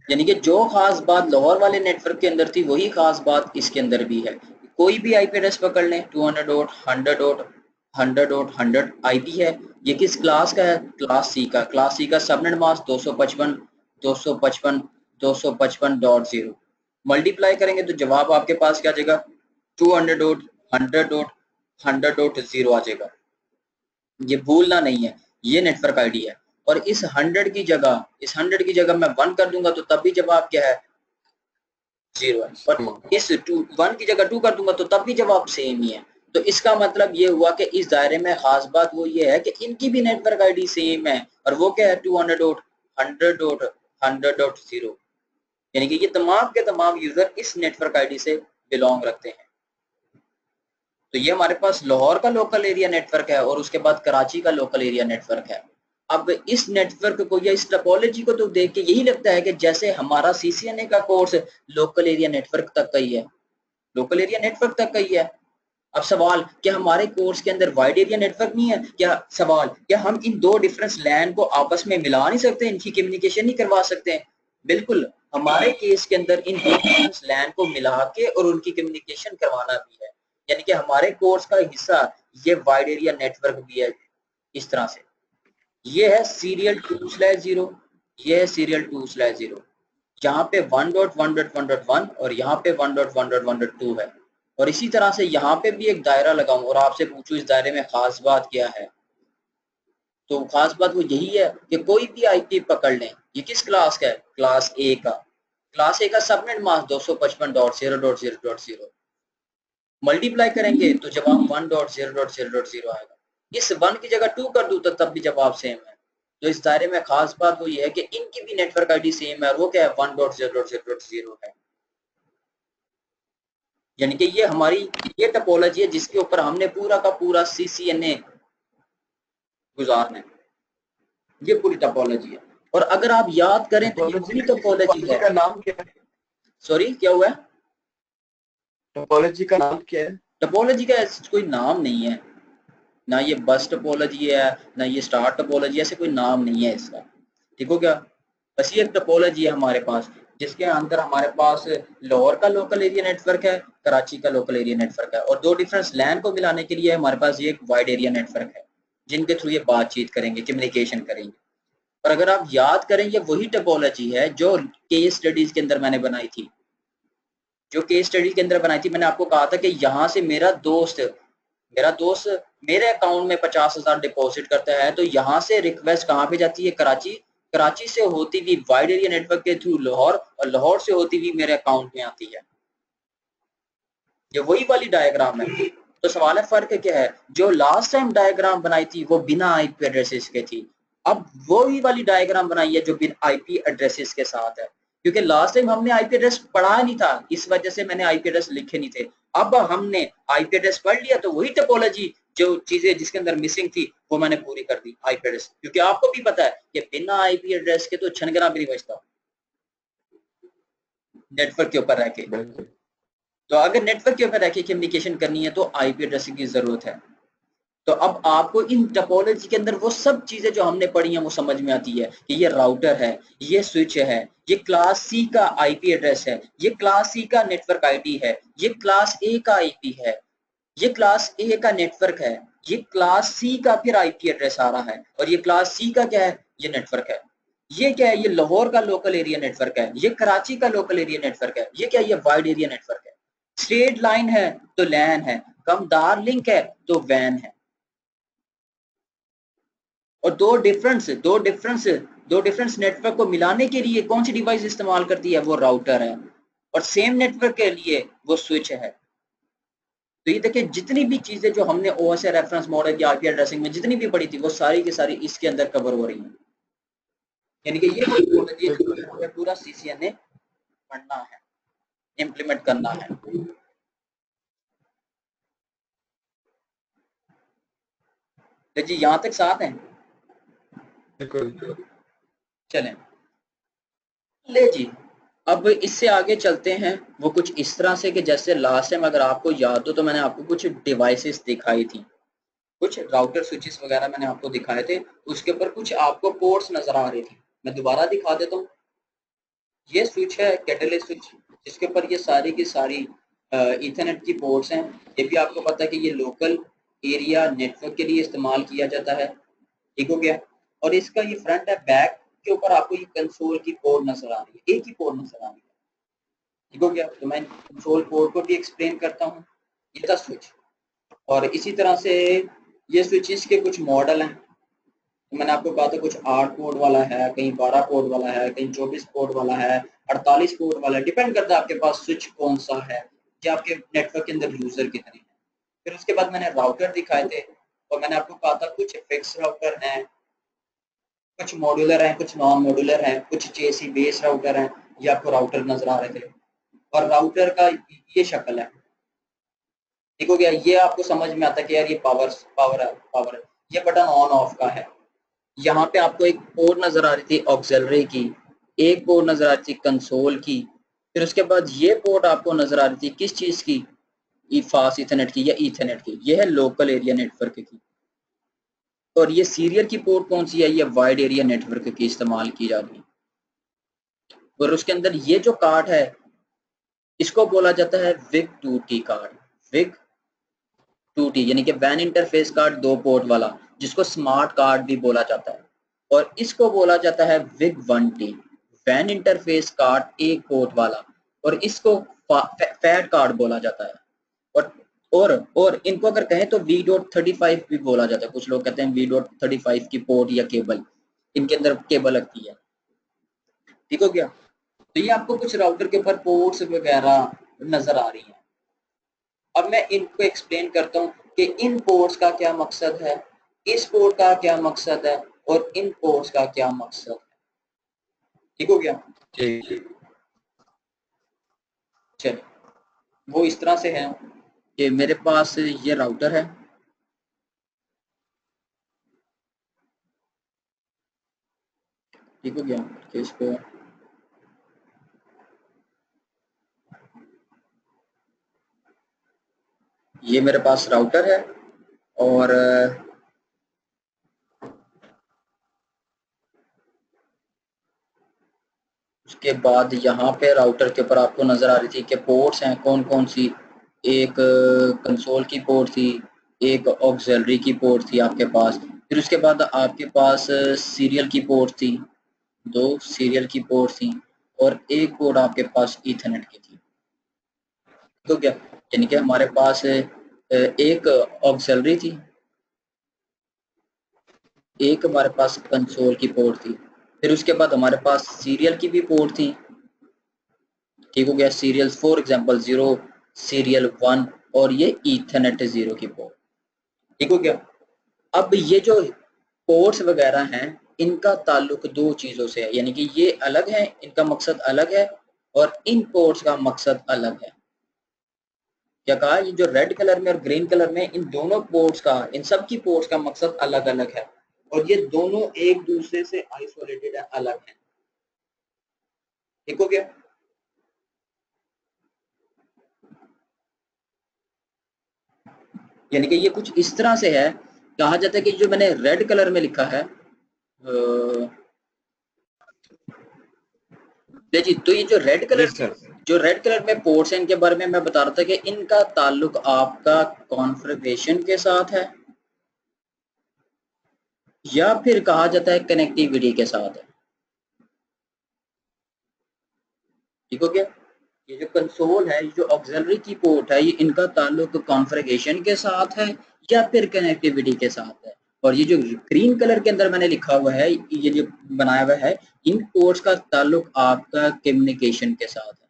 यानी कि जो खास बात लाहौर वाले नेटवर्क के अंदर थी वही खास बात इसके अंदर भी है। कोई भी आईपी एड्रेस पकड़ लें, 200.100.100.100 आईपी है। ये किस क्लास का है? क्लास सी का। क्लास सी का सबनेट मास्क 255.255.255.0। मल्टीप्लाई करेंगे तो जवाब आपके पास क्या आ जाएगा? 200.100.100.0 आ जाएगा। ये भूलना नहीं है, ये नेटवर्क आईडी है। और इस 100 की जगह मैं 1 कर दूंगा तो तब भी जवाब क्या है? 0 है। और इस 1 की जगह 2 कर दूंगा तो तब भी जवाब सेम ही है। तो इसका मतलब ये हुआ कि इस दायरे में खास बात वो ये है कि इनकी भी नेटवर्क आईडी सेम है, और वो क्या है? 200.100.100.0। यानी कि ये तमाम के तमाम यूजर इस नेटवर्क आईडी से बिलोंग रखते हैं। तो ये हमारे पास लाहौर का लोकल एरिया नेटवर्क है और उसके बाद कराची का लोकल एरिया नेटवर्क है। अब इस नेटवर्क को या इस टोपोलॉजी को तो देख के यही लगता है कि जैसे हमारा CCNA का कोर्स लोकल एरिया नेटवर्क तक का ही है, लोकल एरिया नेटवर्क तक का ही है। अब सवाल, क्या हमारे कोर्स के अंदर वाइड एरिया नेटवर्क नहीं है? क्या सवाल, क्या हम इन दो डिफरेंस लैन को आपस में मिला नहीं सकते, इनकी कम्युनिकेशन नहीं करवा सकते? बिल्कुल, हमारे केस के अंदर इन दो डिफरेंस लैन को मिला के और उनकी कम्युनिकेशन करवाना भी है। यानी कि हमारे कोर्स का हिस्सा ये वाइड एरिया नेटवर्क भी है। इस तरह से ये है सीरियल 2/0, ये है सीरियल 2/0। यहाँ पे 1.1.1.1 और यहाँ पे 1.1.1.2 है। और इसी तरह से यहाँ पे भी एक दायरा लगाऊं और आपसे पूछूं इस दायरे में खास बात क्या है, तो खास बात वो यही है कि कोई भी आईपी पकड़ लें, ये किस क्लास का है? क्लास ए का। क्लास ए का सबनेट मास्क 255.0.0.0। मल्टीप्लाई करेंगे तो जवाब 1.0.0.0 आएगा। इस 1 की जगह 2 कर दूं तो तब भी जवाब सेम है। तो इस दायरे में खास बात वो ये है कि इनकी भी नेटवर्क आईडी सेम है और वो क्या है? 1.0.0.0 है। यानी कि ये हमारी ये टोपोलॉजी है जिसके ऊपर हमने पूरा का पूरा CCNA गुजारना है। ये पूरी टोपोलॉजी है। और अगर आप याद करें तो ये पूरी टोपोलॉजी है। का नाम क्या है? सॉरी, क्या हुआ है? टोपोलॉजी का नाम क्या है? टोपोलॉजी का कोई नाम नहीं है, ना ये बस टोपोलॉजी है, ना ये स्टार टोपोलॉजी, ऐसे कोई नाम नहीं है इसका। ठीक हो क्या? बस ये टोपोलॉजी है हमारे पास, जिसके अंदर हमारे पास लाहौर का लोकल एरिया नेटवर्क है, कराची का लोकल एरिया नेटवर्क है, और दो डिफरेंस लैन को मिलाने के लिए हमारे पास ये एक वाइड एरिया नेटवर्क है, जिनके थ्रू ये बातचीत करेंगे, कम्युनिकेशन करेंगे। और अगर आप याद करें, ये वही टोपोलॉजी है जो केस स्टडीज के अंदर मैंने बनाई थी। जो केस स्टडी के अंदर बनाई थी, मैंने आपको कहा था कि यहाँ से मेरा दोस्त मेरे अकाउंट में 50,000 डिपॉजिट करता है, तो यहाँ से रिक्वेस्ट कहाँ पे जाती है? कराची। कराची से होती हुई वाइड एरिया नेटवर्क के थ्रू लाहौर, और लाहौर से होती हुई मेरे अकाउंट में आती है। ये वही वाली डायग्राम है। तो सवाल है, फर्क क्या है? जो लास्ट टाइम डायग्राम बनाई थी वो बिना आईपी एड्रेसेस के थी, अब वही वाली डायग्राम बनाई है जो बिना आईपी एड्रेसेस के साथ है। क्योंकि लास्ट टाइम हमने आईपी एड्रेस पढ़ा नहीं था, इस वजह से मैंने आईपी एड्रेस लिखे नहीं थे। अब हमने आईपी एड्रेस पढ़ लिया तो वही टोपोलॉजी, जो चीजें जिसके अंदर मिसिंग थी वो मैंने पूरी कर दी आईपी एड्रेस। क्योंकि आपको भी पता है कि बिना आईपी एड्रेस के तो छनगना भी नहीं बचता नेटवर्क के ऊपर रह के। तो अगर नेटवर्क के ऊपर रह के कम्युनिकेशन करनी है तो आईपी एड्रेस की जरूरत है। तो अब आपको इन टोपोलॉजी के अंदर वो सब चीजें जो हमने पढ़ी हैं वो समझ में आती है कि ये राउटर है, ये स्विच है, ये क्लास सी का आईपी एड्रेस है, ये क्लास सी का नेटवर्क आईडी है, ये क्लास ए का आईपी है, ये क्लास ए का नेटवर्क है, ये क्लास सी का फिर आईपी एड्रेस आ रहा है, और ये क्लास सी का क्या है? ये नेटवर्क है। ये क्या है? ये लाहौर का लोकल एरिया नेटवर्क है, ये कराची का लोकल एरिया नेटवर्क है, ये क्या है? ये वाइड एरिया नेटवर्क है। स्ट्रेट लाइन है तो लैन है, कमदार लिंक है तो वैन है। और दो डिफरेंस नेटवर्क को मिलाने के लिए कौन सी डिवाइस इस्तेमाल करती है? वो राउटर है। और सेम नेटवर्क के लिए वो स्विच है। तो ये देखिए, जितनी भी चीजें जो हमने OSI रेफरेंस मॉडल की आईपी एड्रेसिंग में जितनी भी पढ़ी थी वो सारी की सारी इसके अंदर कवर हो रही हैं। यानी कि ये टेक्नोलॉजी हमें पूरा CCN ने पढ़ना है, इम्प्लीमेंट करना है। तो जी यहाँ तक साथ हैं? बिल्कुल। चलें ले जी, अब इससे आगे चलते हैं। वो कुछ इस तरह से कि जैसे लास्ट टाइम अगर आपको याद हो तो मैंने आपको कुछ डिवाइसेस दिखाई थी, कुछ राउटर स्विचेस वगैरह मैंने आपको दिखाए थे, उसके ऊपर कुछ आपको पोर्ट्स नजर आ रही थी। मैं दोबारा दिखा देता हूँ। ये स्विच है कैटलिस्ट स्विच, जिसके ऊपर ये सारी की सारी ईथरनेट की पोर्ट्स हैं। ये भी आपको पता है कि ये लोकल एरिया नेटवर्क के लिए इस्तेमाल किया जाता है, ठीक हो गया। और इसका ये फ्रंट है, बैक के ऊपर आपको ये कंसोल की पोर्ट नजर आ रही है, एक ही पोर्ट नजर आ रही है, ठीक हो गया। तो मैं कंसोल पोर्ट को भी एक्सप्लेन करता हूँ। ये था स्विच। और इसी तरह से ये स्विचेस के कुछ मॉडल हैं। तो मैंने आपको कहा था कुछ 8 पोर्ट वाला है, कहीं 12 पोर्ट वाला है, कहीं 24 पोर्ट वाला है, 48 पोर्ट वाला है। डिपेंड करता है आपके पास स्विच कौन सा है या आपके नेटवर्क के अंदर यूजर कितने हैं। फिर उसके बाद मैंने राउटर दिखाए थे और मैंने आपको कहा था कुछ फिक्स राउटर हैं, कुछ मॉड्यूलर हैं, कुछ नॉन मॉड्यूलर हैं, कुछ जेसी बेस राउटर हैं। ये आपको राउटर नजर आ रहे थे और राउटर का ये शक्ल है, ठीक हो गया। ये आपको समझ में आता है कि यार ये पावर पावर है, पावर है। ये बटन ऑन ऑफ का है। यहाँ पे आपको एक पोर्ट नजर आ रही थी ऑक्सिलरी की, एक पोर्ट नजर आ रही थी कंसोल की, फिर उसके बाद ये पोर्ट आपको नजर आ रही थी किस चीज की, फास्ट ईथरनेट की या ईथरनेट की। ये है लोकल एरिया नेटवर्क की। और ये सीरियल की पोर्ट कौन सी है, ये वाइड एरिया नेटवर्क की इस्तेमाल की जाती है। और उसके अंदर ये जो कार्ड है इसको बोला जाता है wig 2T card, wig 2T यानी कि वैन इंटरफेस कार्ड, 2 पोर्ट वाला, जिसको स्मार्ट कार्ड भी बोला जाता है। और इसको बोला जाता है विग 1T, वैन इंटरफेस कार्ड, 1 पोर्ट वाला। और इसको फैट कार्ड बोला जाता है। और इनको अगर कहें तो V.35 भी बोला जाता है। कुछ लोग कहते हैं V.35 की पोर्ट या केबल, इनके अंदर केबल लगती है, ठीक हो गया। तो ये आपको कुछ राउटर के ऊपर पोर्ट्स वगैरह नजर आ रही हैं। अब मैं इनको एक्सप्लेन करता हूँ कि इन पोर्ट्स का क्या मकसद है, इस पोर्ट का क्या मकसद है और इन पोर्ट्स का क्या मकसद है, ठीक हो गया। ठीक। चलिए वो इस तरह से है कि मेरे पास ये राउटर है, ठीक हो गया। कि इसको ये मेरे पास राउटर है और उसके बाद यहाँ पे राउटर के ऊपर आपको नज़र आ रही थी कि पोर्ट्स हैं कौन कौन सी। एक कंसोल की पोर्ट थी, एक ऑक्सिलरी की पोर्ट थी आपके पास, फिर उसके बाद आपके पास सीरियल की पोर्ट थी, 2 सीरियल की पोर्ट थी, और एक पोर्ट आपके पास ईथरनेट की थी, तो क्या यानी कि हमारे पास एक ऑक्सिलरी थी, एक हमारे पास कंसोल की पोर्ट थी, फिर उसके बाद हमारे पास सीरियल की भी पोर्ट थी, ठीक हो गया। सीरियल फॉर एग्जांपल 0, सीरियल 1 और ये ईथरनेट 0 की पोर्ट, ठीक हो गया। अब ये जो पोर्ट्स वगैरह हैं इनका ताल्लुक 2 चीज़ों से है, यानी कि ये अलग है, इनका मकसद अलग है और इन पोर्ट्स का मकसद अलग है। क्या कहा, ये जो रेड कलर में और ग्रीन कलर में इन दोनों पोर्ट्स का, इन सब की पोर्ट्स का मकसद अलग अलग है और ये दोनों एक दूसरे से आइसोलेटेड है, अलग है, ठीक हो गया। यानी कि ये कुछ इस तरह से है, कहा जाता है कि जो मैंने रेड कलर में लिखा है देखिए, तो ये जो रेड जी कलर सर। जो रेड कलर में पोर्ट्स हैं इनके बारे में मैं बता रहा था कि इनका ताल्लुक आपका कॉन्फ़िगरेशन के साथ है या फिर कहा जाता है कनेक्टिविटी के साथ है, ठीक हो गया। ये जो कंसोल है, ये जो ऑक्सिलरी की पोर्ट है, ये इनका ताल्लुक कॉन्फ़िगरेशन के साथ है या फिर कनेक्टिविटी के साथ है। और ये जो ग्रीन कलर के अंदर मैंने लिखा हुआ है, ये जो बनाया हुआ है, इन पोर्ट्स का ताल्लुक आपका कम्युनिकेशन के साथ है,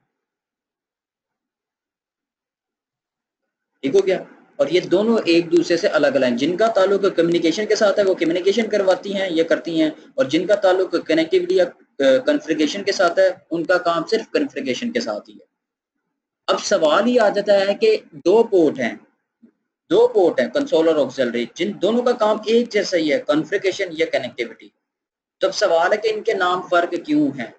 ठीक हो गया। और ये दोनों एक दूसरे से अलग अलग हैं। जिनका ताल्लुक कम्युनिकेशन के साथ है वो कम्युनिकेशन करवाती हैं, ये करती हैं, और जिनका ताल्लुक कनेक्टिविटी या कॉन्फ़िगरेशन के साथ है उनका काम सिर्फ कॉन्फ़िगरेशन के साथ ही है। अब सवाल ही आ जाता है कि दो पोर्ट हैं कंसोल और ऑक्सिलरी, जिन दोनों का काम एक जैसा ही है, कॉन्फ़िगरेशन या कनेक्टिविटी। तो अब सवाल है कि इनके नाम फर्क क्यों हैं,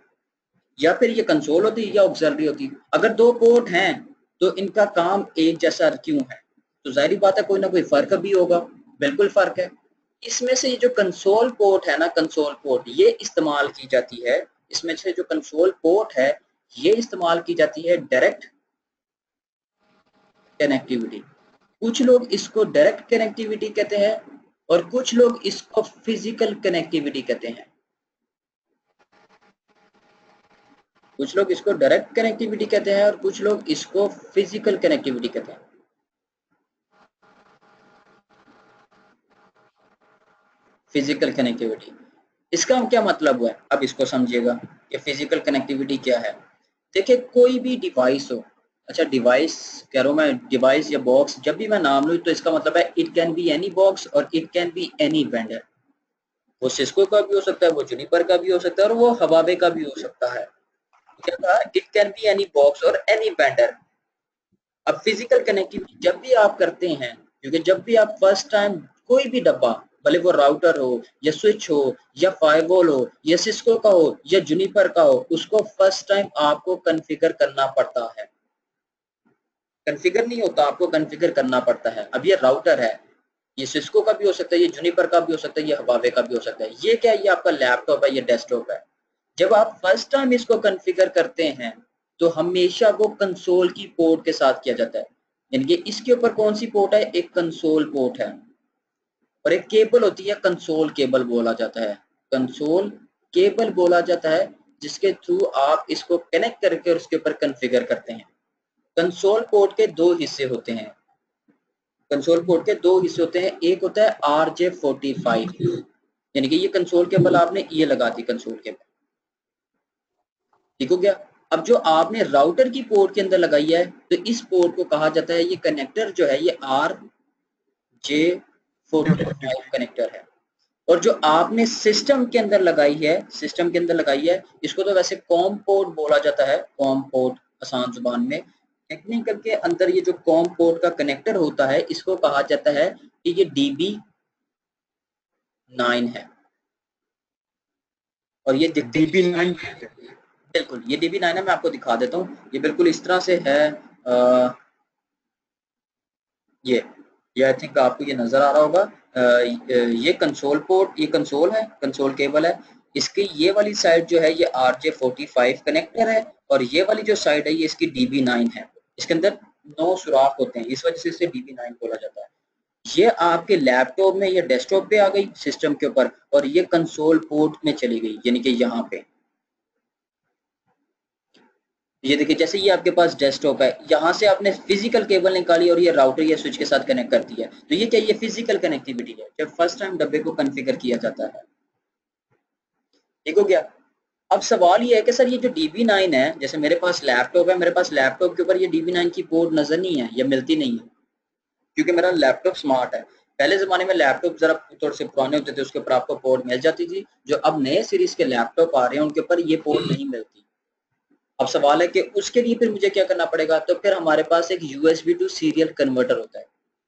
या फिर ये कंसोल होती या ऑक्सिलरी होती। अगर दो पोर्ट हैं तो इनका काम एक जैसा क्यों है, तो जाहिर बात है कोई ना कोई फर्क भी होगा, बिल्कुल फर्क है। इसमें से ये जो कंसोल पोर्ट है ना, कंसोल पोर्ट ये इस्तेमाल की जाती है, इसमें से जो कंसोल पोर्ट है ये इस्तेमाल की जाती है डायरेक्ट कनेक्टिविटी। कुछ लोग इसको डायरेक्ट कनेक्टिविटी कहते हैं और कुछ लोग इसको फिजिकल कनेक्टिविटी कहते हैं। कुछ लोग इसको डायरेक्ट कनेक्टिविटी कहते हैं और कुछ लोग इसको फिजिकल कनेक्टिविटी कहते हैं। फिजिकल कनेक्टिविटी, इसका क्या मतलब हुआ है, अब इसको समझिएगा कि फिजिकल कनेक्टिविटी क्या है। देखिए कोई भी डिवाइस हो, अच्छा डिवाइस कह रहा हूँ मैं, डिवाइस या बॉक्स, जब भी मैं नाम लूँ तो इसका मतलब है it can be any box और it can be any vendor. वो सिस्को का भी हो सकता है, वो जुनिपर का भी हो सकता है और वो हवावे का भी हो सकता है। क्या कहा, it can be any box और एनी वेंडर। अब फिजिकल कनेक्टिविटी जब भी आप करते हैं, क्योंकि जब भी आप फर्स्ट टाइम कोई भी डब्बा, भले वो राउटर हो या स्विच हो या फायरवॉल हो या सिस्को का हो या जुनिपर का हो, उसको फर्स्ट टाइम आपको कॉन्फ़िगर करना पड़ता है। कॉन्फ़िगर नहीं होता, आपको कॉन्फ़िगर करना पड़ता है। अब ये राउटर है, ये सिस्को का भी हो सकता है, ये जुनिपर का भी हो सकता है, ये हवावे का भी हो सकता है। ये क्या है, ये आपका लैपटॉप है, ये डेस्कटॉप है। जब आप फर्स्ट टाइम इसको कॉन्फ़िगर करते हैं तो हमेशा वो कंसोल की पोर्ट के साथ किया जाता है। यानी कि इसके ऊपर कौन सी पोर्ट है, एक कंसोल पोर्ट है और एक केबल होती है, कंसोल केबल बोला जाता है। कंसोल केबल बोला जाता है जिसके थ्रू आप इसको कनेक्ट करके और उसके ऊपर कॉन्फ़िगर करते हैं। कंसोल पोर्ट के दो हिस्से होते हैं, कंसोल पोर्ट के दो हिस्से होते हैं। एक होता है RJ45, यानी कि ये कंसोल केबल आपने ये लगा दी, कंसोल केबल, ठीक हो गया। अब जो आपने राउटर की पोर्ट के अंदर लगाई है तो इस पोर्ट को कहा जाता है, ये कनेक्टर जो है ये RJ45 कनेक्टर है। और जो आपने सिस्टम के अंदर लगाई है, सिस्टम के अंदर लगाई है, इसको तो वैसे कॉम पोर्ट बोला जाता है, कॉम पोर्ट आसान जुबान में। टेक्निकल के अंदर ये जो कॉम पोर्ट का कनेक्टर होता है इसको कहा जाता है कि ये DB9 है। और ये दिखते DB9 बिल्कुल, ये DB9 है, मैं आपको दिखा देता हूँ। ये बिल्कुल इस तरह से है, ये आई थिंक आपको ये नजर आ रहा होगा। ये कंसोल पोर्ट, ये कंसोल है, कंसोल केबल है। इसकी ये वाली साइड जो है ये RJ45 कनेक्टर है और ये वाली जो साइड है ये इसकी DB9 है। इसके अंदर 9 सुराख होते हैं, इस वजह से इसे DB9 बोला जाता है। ये आपके लैपटॉप में या डेस्कटॉप पे आ गई सिस्टम के ऊपर और ये कंसोल पोर्ट में चली गई, यानी कि यहाँ पे। ये देखिए जैसे ये आपके पास डेस्कटॉप है, यहाँ से आपने फिजिकल केबल निकाली और ये राउटर या स्विच के साथ कनेक्ट कर दिया, तो ये क्या, ये फिजिकल कनेक्टिविटी है जब फर्स्ट टाइम डब्बे को कॉन्फ़िगर किया जाता है, ठीक हो गया। अब सवाल ये है कि सर ये जो DB9 है, जैसे मेरे पास लैपटॉप है, मेरे पास लैपटॉप के ऊपर ये DB9 की पोर्ट नजर नहीं है या मिलती नहीं है, क्योंकि मेरा लैपटॉप स्मार्ट है। पहले ज़माने में लैपटॉप ज़रा थोड़े से पुराने होते थे, उसके ऊपर आपको पोर्ट मिल जाती थी। जो अब नए सीरीज़ के लैपटॉप आ रहे हैं उनके ऊपर ये पोर्ट नहीं मिलती। अब सवाल है कि उसके लिए फिर मुझे क्या करना पड़ेगा, तो फिर हमारे पास एक USB टू सीरियल कन्वर्टर होता है।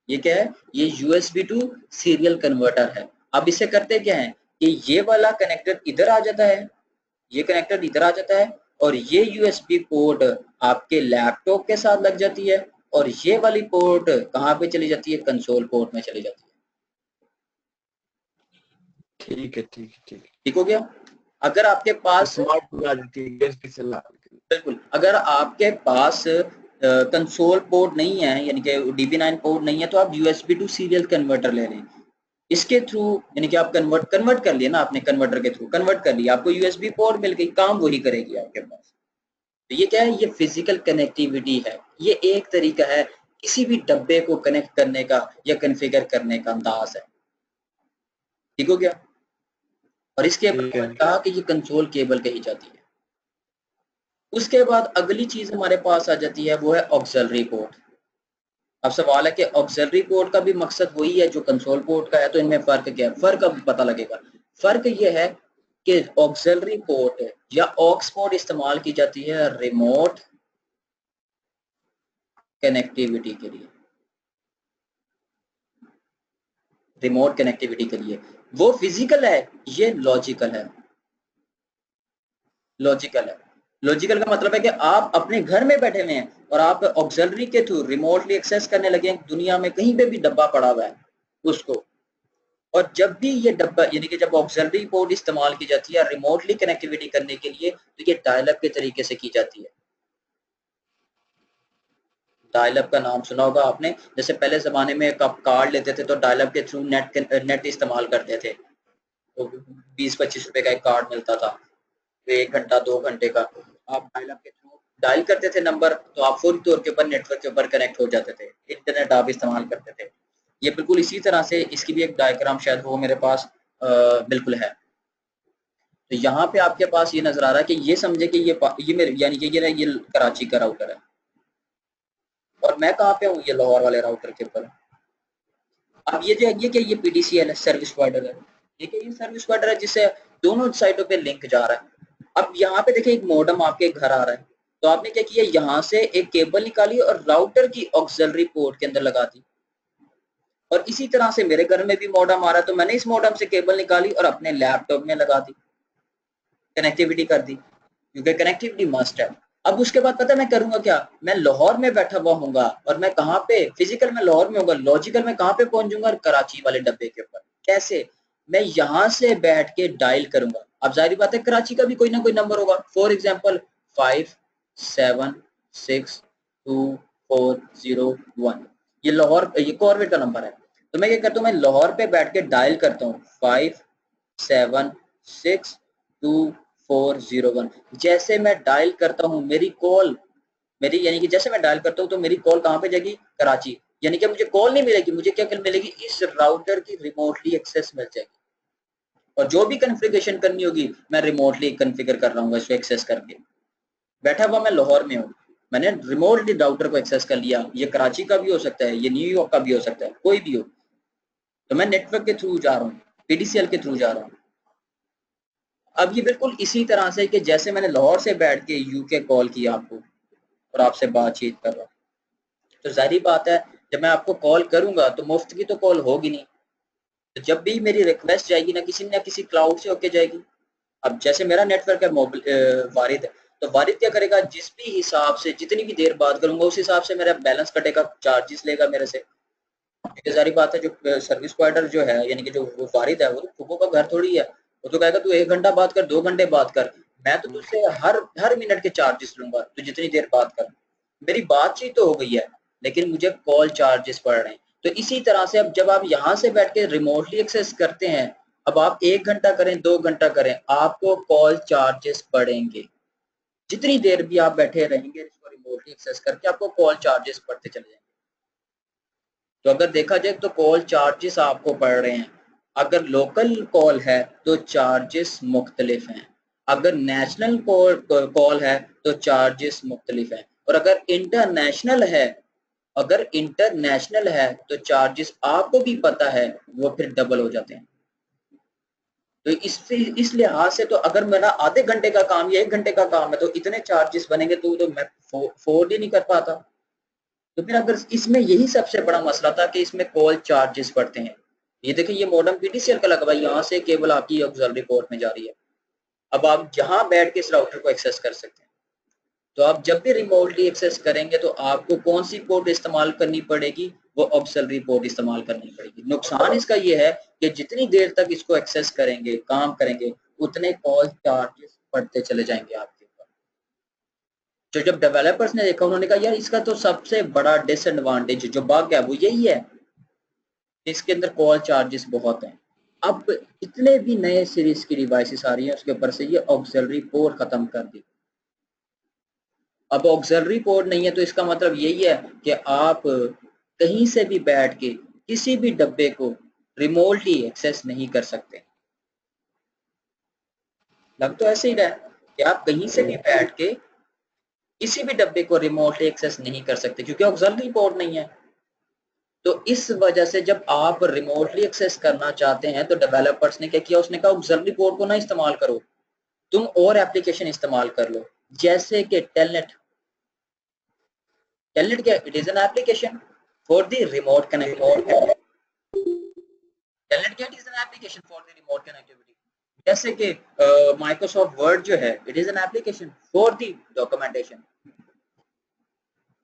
ये क्या है, ये USB टू सीरियल कन्वर्टर है। अब इसे करते क्या है कि ये वाला कनेक्टर इधर आ जाता है, ये कनेक्टर इधर आ जाता है और ये USB पोर्ट आपके लैपटॉप के साथ लग जाती है और ये वाली पोर्ट कहाँ पे चली जाती है, कंसोल पोर्ट में चली जाती है। ठीक है, ठीक है, ठीक है। ठीक हो गया। अगर आपके पास स्मार्ट बना देती है, USB से ला बिल्कुल, अगर आपके पास कंसोल पोर्ट नहीं है, यानी कि DB9 पोर्ट नहीं है, तो आप USB टू सीरियल कन्वर्टर ले लें। इसके थ्रू यानी कि आप कन्वर्ट कर लिया ना, आपने कन्वर्टर के थ्रू कन्वर्ट कर लिया, आपको USB पोर्ट मिल गई, काम वही करेगी आपके पास। तो ये क्या है, ये फिजिकल कनेक्टिविटी है। ये एक तरीका है किसी भी डब्बे को कनेक्ट करने का या कॉन्फ़िगर करने का अंदाज है, ठीक हो गया। और इसके ठीक है। ऊपर कहा कि ये कंसोल केबल कही जाती है। उसके बाद अगली चीज हमारे पास आ जाती है, वो है ऑक्सिलरी पोर्ट। अब सवाल है कि ऑक्सिलरी पोर्ट का भी मकसद वही है जो कंसोल पोर्ट का है, तो इनमें फर्क क्या है? फर्क अब पता लगेगा। फर्क ये है कि ऑक्सिलरी पोर्ट या ऑक्स पोर्ट इस्तेमाल की जाती है रिमोट कनेक्टिविटी के लिए, रिमोट कनेक्टिविटी के लिए। वो फिजिकल है, ये लॉजिकल है। लॉजिकल है, लॉजिकल का मतलब है कि आप अपने घर में बैठे हुए हैं और आप ऑक्सिलरी के थ्रू रिमोटली एक्सेस करने लगे हैं, दुनिया में कहीं पे भी डब्बा पड़ा हुआ है उसको। और जब भी ये डब्बा यानी कि जब ऑक्सिलरी पोर्ट इस्तेमाल की जाती है रिमोटली कनेक्टिविटी करने के लिए, तो ये डायल अप के तरीके से की जाती है। डायल अप का नाम सुना होगा आपने, जैसे पहले जमाने में आप कार्ड लेते थे तो डायल अप के थ्रू नेट इस्तेमाल करते थे, तो 20-25 रुपए का एक कार्ड मिलता था, तो 1 घंटा 2 घंटे का आप डायल अप के थ्रू डायल करते थे नंबर, तो आप फौरी तौर के ऊपर नेटवर्क के ऊपर कनेक्ट हो जाते थे, इंटरनेट आप इस्तेमाल करते थे। ये बिल्कुल इसी तरह से इसकी भी एक डायग्राम शायद वो मेरे पास बिल्कुल है। तो यहाँ पे आपके पास ये नजर आ रहा है कि ये समझे कि ये मेरे यानी कि ये कराची का राउटर है और मैं कहाँ पे हूँ, ये लाहौर वाले राउटर के ऊपर। अब ये जो है ये पीडीसीएल है, सर्विस प्रोवाइडर है, ठीक है, ये सर्विस प्रोवाइडर है जिससे दोनों साइडों पे लिंक जा रहा है। अब यहाँ पे देखिए एक मॉडेम आपके घर आ रहा है, तो आपने क्या किया, यहाँ से एक केबल निकाली और राउटर की ऑक्सिलरी पोर्ट के अंदर लगा दी। और इसी तरह से मेरे घर में भी मॉडेम आ रहा है, तो मैंने इस मॉडेम से केबल निकाली और अपने लैपटॉप में लगा दी, कनेक्टिविटी कर दी, क्योंकि कनेक्टिविटी मस्ट है। अब उसके बाद पता है मैं करूंगा क्या, मैं लाहौर में बैठा हुआ हूँगा और मैं कहाँ पे, फिजिकल में लाहौर में होगा, लॉजिकल में कहाँ पे पहुंचूंगा, कराची वाले डब्बे के ऊपर। कैसे? मैं यहाँ से बैठ के डायल करूंगा। अब जाहिर बात है कराची का भी कोई ना कोई नंबर होगा, फॉर एग्जाम्पल 576240 ये लाहौर, ये कॉर्बेट का नंबर है। तो मैं क्या करता हूँ, मैं लाहौर पे बैठ के डायल करता हूँ 576240 जैसे मैं डायल करता हूँ मेरी कॉल, मेरी यानी कि जैसे मैं डायल करता हूँ तो मेरी कॉल कहाँ पे जाएगी, कराची। यानी कि मुझे कॉल नहीं मिलेगी, मुझे क्या मिलेगी, इस राउटर की रिमोटली एक्सेस मिल जाएगी। और जो भी कॉन्फ़िगरेशन करनी होगी मैं रिमोटली कॉन्फ़िगर कर रहा हूँ इसको एक्सेस करके। बैठा हुआ मैं लाहौर में हूँ, मैंने रिमोटली राउटर को एक्सेस कर लिया। ये कराची का भी हो सकता है, ये न्यूयॉर्क का भी हो सकता है, कोई भी हो। तो मैं नेटवर्क के थ्रू जा रहा हूँ, पीडीसीएल के थ्रू जा रहा हूँ। अब ये बिल्कुल इसी तरह से कि जैसे मैंने लाहौर से बैठ के यूके कॉल किया आपको और आपसे बातचीत कर रहा हूँ, तो जाहिर बात है जब मैं आपको कॉल करूंगा तो मुफ्त की तो कॉल होगी नहीं। तो जब भी मेरी रिक्वेस्ट जाएगी ना किसी क्लाउड से होके जाएगी। अब जैसे मेरा नेटवर्क है मोबाइल वारिद है, तो वारिद क्या करेगा, जिस भी हिसाब से जितनी भी देर बात करूंगा उस हिसाब से मेरा बैलेंस कटेगा, चार्जेस लेगा मेरे से। क्योंकि जाहिर बात है जो सर्विस प्रोवाइडर जो है यानी कि जो वो वारिद है वो तो फूफो का घर थोड़ी है, वो तो कहेगा तू 1 घंटा बात कर, 2 घंटे बात कर, मैं तो तुझसे हर मिनट के चार्जेस लूंगा, तू जितनी देर बात कर। मेरी बातचीत तो हो गई है लेकिन मुझे कॉल चार्जेस पड़ रहे हैं। तो इसी तरह से अब जब आप यहाँ से बैठ के रिमोटली एक्सेस करते हैं, अब आप 1 घंटा करें 2 घंटा करें, आपको कॉल चार्जेस पड़ेंगे। जितनी देर भी आप बैठे रहेंगे इसको रिमोटली एक्सेस करके आपको कॉल चार्जेस पड़ते चले जाएंगे। तो अगर देखा जाए तो कॉल चार्जेस आपको पड़ रहे हैं। अगर लोकल कॉल है तो चार्जेस मुख्तलिफ हैं, अगर नेशनल कॉल है तो चार्जेस मुख्तलिफ हैं, और अगर इंटरनेशनल है तो चार्जेस आपको भी पता है वो फिर डबल हो जाते हैं। तो इस लिहाज से तो अगर मेरा आधे घंटे का काम या 1 घंटे का काम है तो इतने चार्जेस बनेंगे तो मैं फोर्ड ही नहीं कर पाता। तो फिर अगर इसमें यही सबसे बड़ा मसला था कि इसमें कॉल चार्जेस पड़ते हैं। ये देखिए ये मॉडेम पीटीसीएल का लगा हुआ है, यहाँ से केबल आपकी ऑक्सिलरी पोर्ट में जा रही है। अब आप जहां बैठ के इस राउटर को एक्सेस कर सकते हैं। तो आप जब भी रिमोटली एक्सेस करेंगे तो आपको कौन सी पोर्ट इस्तेमाल करनी पड़ेगी, वो ऑक्सिलरी पोर्ट इस्तेमाल करनी पड़ेगी। नुकसान इसका ये है कि जितनी देर तक इसको एक्सेस करेंगे, काम करेंगे, उतने कॉल चार्जेस बढ़ते चले जाएंगे आपके ऊपर। तो जब डेवलपर्स ने देखा उन्होंने कहा यार इसका तो सबसे बड़ा डिसएडवांटेज जो बग है वो यही है, इसके अंदर कॉल चार्जेस बहुत हैं। अब इतने भी नए सीरीज की डिवाइसेस आ रही हैं उसके ऊपर से ये ऑक्सिलरी पोर्ट खत्म कर दी। अब ऑक्सिलरी पोर्ट नहीं है तो इसका मतलब यही है कि आप कहीं से भी बैठ के किसी भी डब्बे को रिमोटली एक्सेस नहीं कर सकते। लग तो ऐसे ही रहा है कि आप कहीं से भी बैठ के किसी भी डब्बे को रिमोटली एक्सेस नहीं कर सकते क्योंकि ऑक्सिलरी पोर्ट नहीं है। तो इस वजह से जब आप रिमोटली एक्सेस करना चाहते हैं तो डेवलपर्स ने क्या किया, उसने कहा ऑक्सिलरी पोर्ट को ना इस्तेमाल करो, तुम और एप्लीकेशन इस्तेमाल कर लो, जैसे कि टेलनेट। टेलनेट क्या, it is an application for the remote connectivity. Telnet क्या, it is an application for the remote connectivity. जैसे कि माइक्रोसॉफ्ट वर्ड जो है, it is an application for the documentation.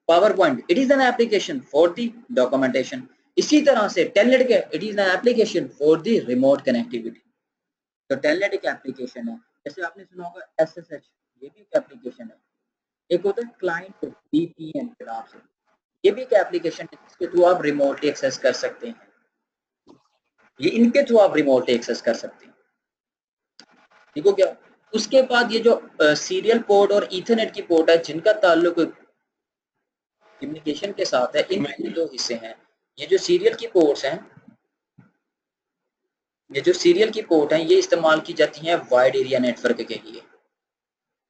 PowerPoint, it is an application for the documentation. इसी तरह से telnet क्या, it is an application for the remote connectivity. तो telnet एक एप्लीकेशन है। जैसे आपने सुना होगा SSH, ये भी एक एप्लीकेशन है। एक होता है क्लाइंट VPN के नाम से, ये भी एक एप्लीकेशन है जिसके थ्रू आप रिमोटली एक्सेस कर सकते हैं। ये इनके थ्रू आप रिमोटली एक्सेस कर सकते हैं, ठीक हो गया। उसके बाद ये जो सीरियल पोर्ट और ईथरनेट की पोर्ट है, जिनका ताल्लुक कम्युनिकेशन के साथ है, इनमें दो हिस्से हैं। ये जो सीरियल की पोर्ट्स हैं, ये जो सीरियल की पोर्ट हैं, ये इस्तेमाल की जाती हैं वाइड एरिया नेटवर्क के लिए,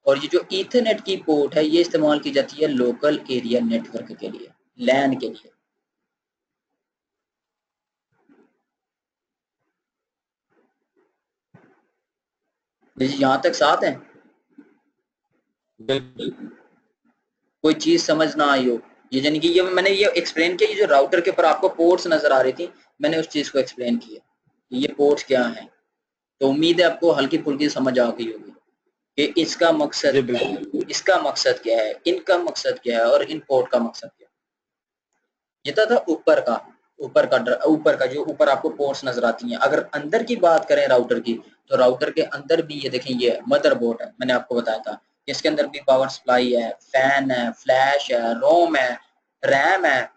और ये जो ईथरनेट की पोर्ट है, ये इस्तेमाल की जाती है लोकल एरिया नेटवर्क के लिए, लैन के लिए। यहाँ तक साथ हैं, कोई चीज समझ ना आई हो, ये यानी कि ये मैंने ये एक्सप्लेन किया, ये जो राउटर के ऊपर आपको पोर्ट्स नजर आ रही थी, मैंने उस चीज को एक्सप्लेन किया ये पोर्ट्स क्या हैं। तो उम्मीद है आपको हल्की फुल्की समझ आ गई होगी कि इसका मकसद क्या है, इसका मकसद क्या है, इनका मकसद क्या है और इन पोर्ट का मकसद क्या है। ये था ऊपर का जो ऊपर आपको पोर्ट्स नजर आती हैं। अगर अंदर की बात करें राउटर की, तो राउटर के अंदर भी ये देखें, ये मदरबोर्ड है, मैंने आपको बताया था। इसके अंदर भी पावर सप्लाई है, फैन है, फ्लैश है, रोम है, रैम है,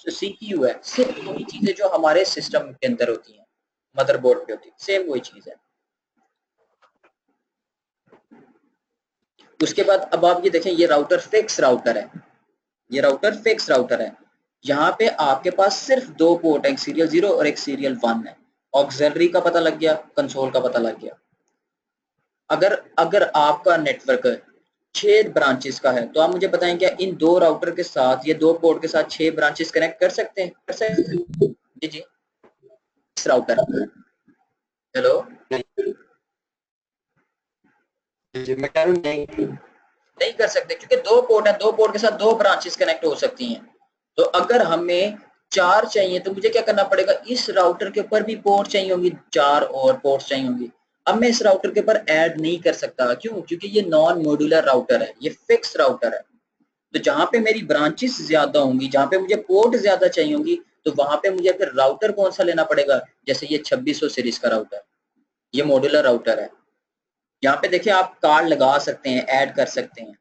CPU है, सिर्फ वही चीजें जो हमारे सिस्टम के अंदर होती हैं, मदरबोर्ड पे होती है, सेम वही चीज है। उसके बाद अब आप ये देखें, ये राउटर फिक्स राउटर है, ये राउटर फिक्स राउटर है। यहाँ पे आपके पास सिर्फ दो पोर्ट है, एक सीरियल 0 और एक सीरियल 1 है। ऑक्सिलरी का पता लग गया, कंसोल का पता लग गया। अगर अगर आपका नेटवर्क 6 ब्रांचेस का है, तो आप मुझे बताएं क्या इन दो राउटर के साथ, ये दो पोर्ट के साथ 6 ब्रांचेस कनेक्ट कर सकते हैं? कर सकते हैं जी जी। इस राउटर, हेलो, मैं कह रहा हूँ नहीं। नहीं कर सकते, क्योंकि दो पोर्ट है, दो पोर्ट के साथ दो ब्रांचेस कनेक्ट हो सकती हैं। तो अगर हमें 4 चाहिए तो मुझे क्या करना पड़ेगा, इस राउटर के ऊपर भी पोर्ट चाहिए होंगी, 4 और पोर्ट चाहिए होंगी। अब मैं इस राउटर के ऊपर ऐड नहीं कर सकता, क्यों? क्योंकि ये नॉन मॉड्यूलर राउटर है, ये फिक्स राउटर है। तो जहां पे मेरी ब्रांचेस ज्यादा होंगी, जहां पे मुझे पोर्ट ज्यादा चाहिए होंगी, तो वहां पे मुझे फिर राउटर कौन सा लेना पड़ेगा? जैसे ये 2600 सीरीज का राउटर, ये मॉड्यूलर राउटर है। यहाँ पे देखिए आप कार्ड लगा सकते हैं, ऐड कर सकते हैं।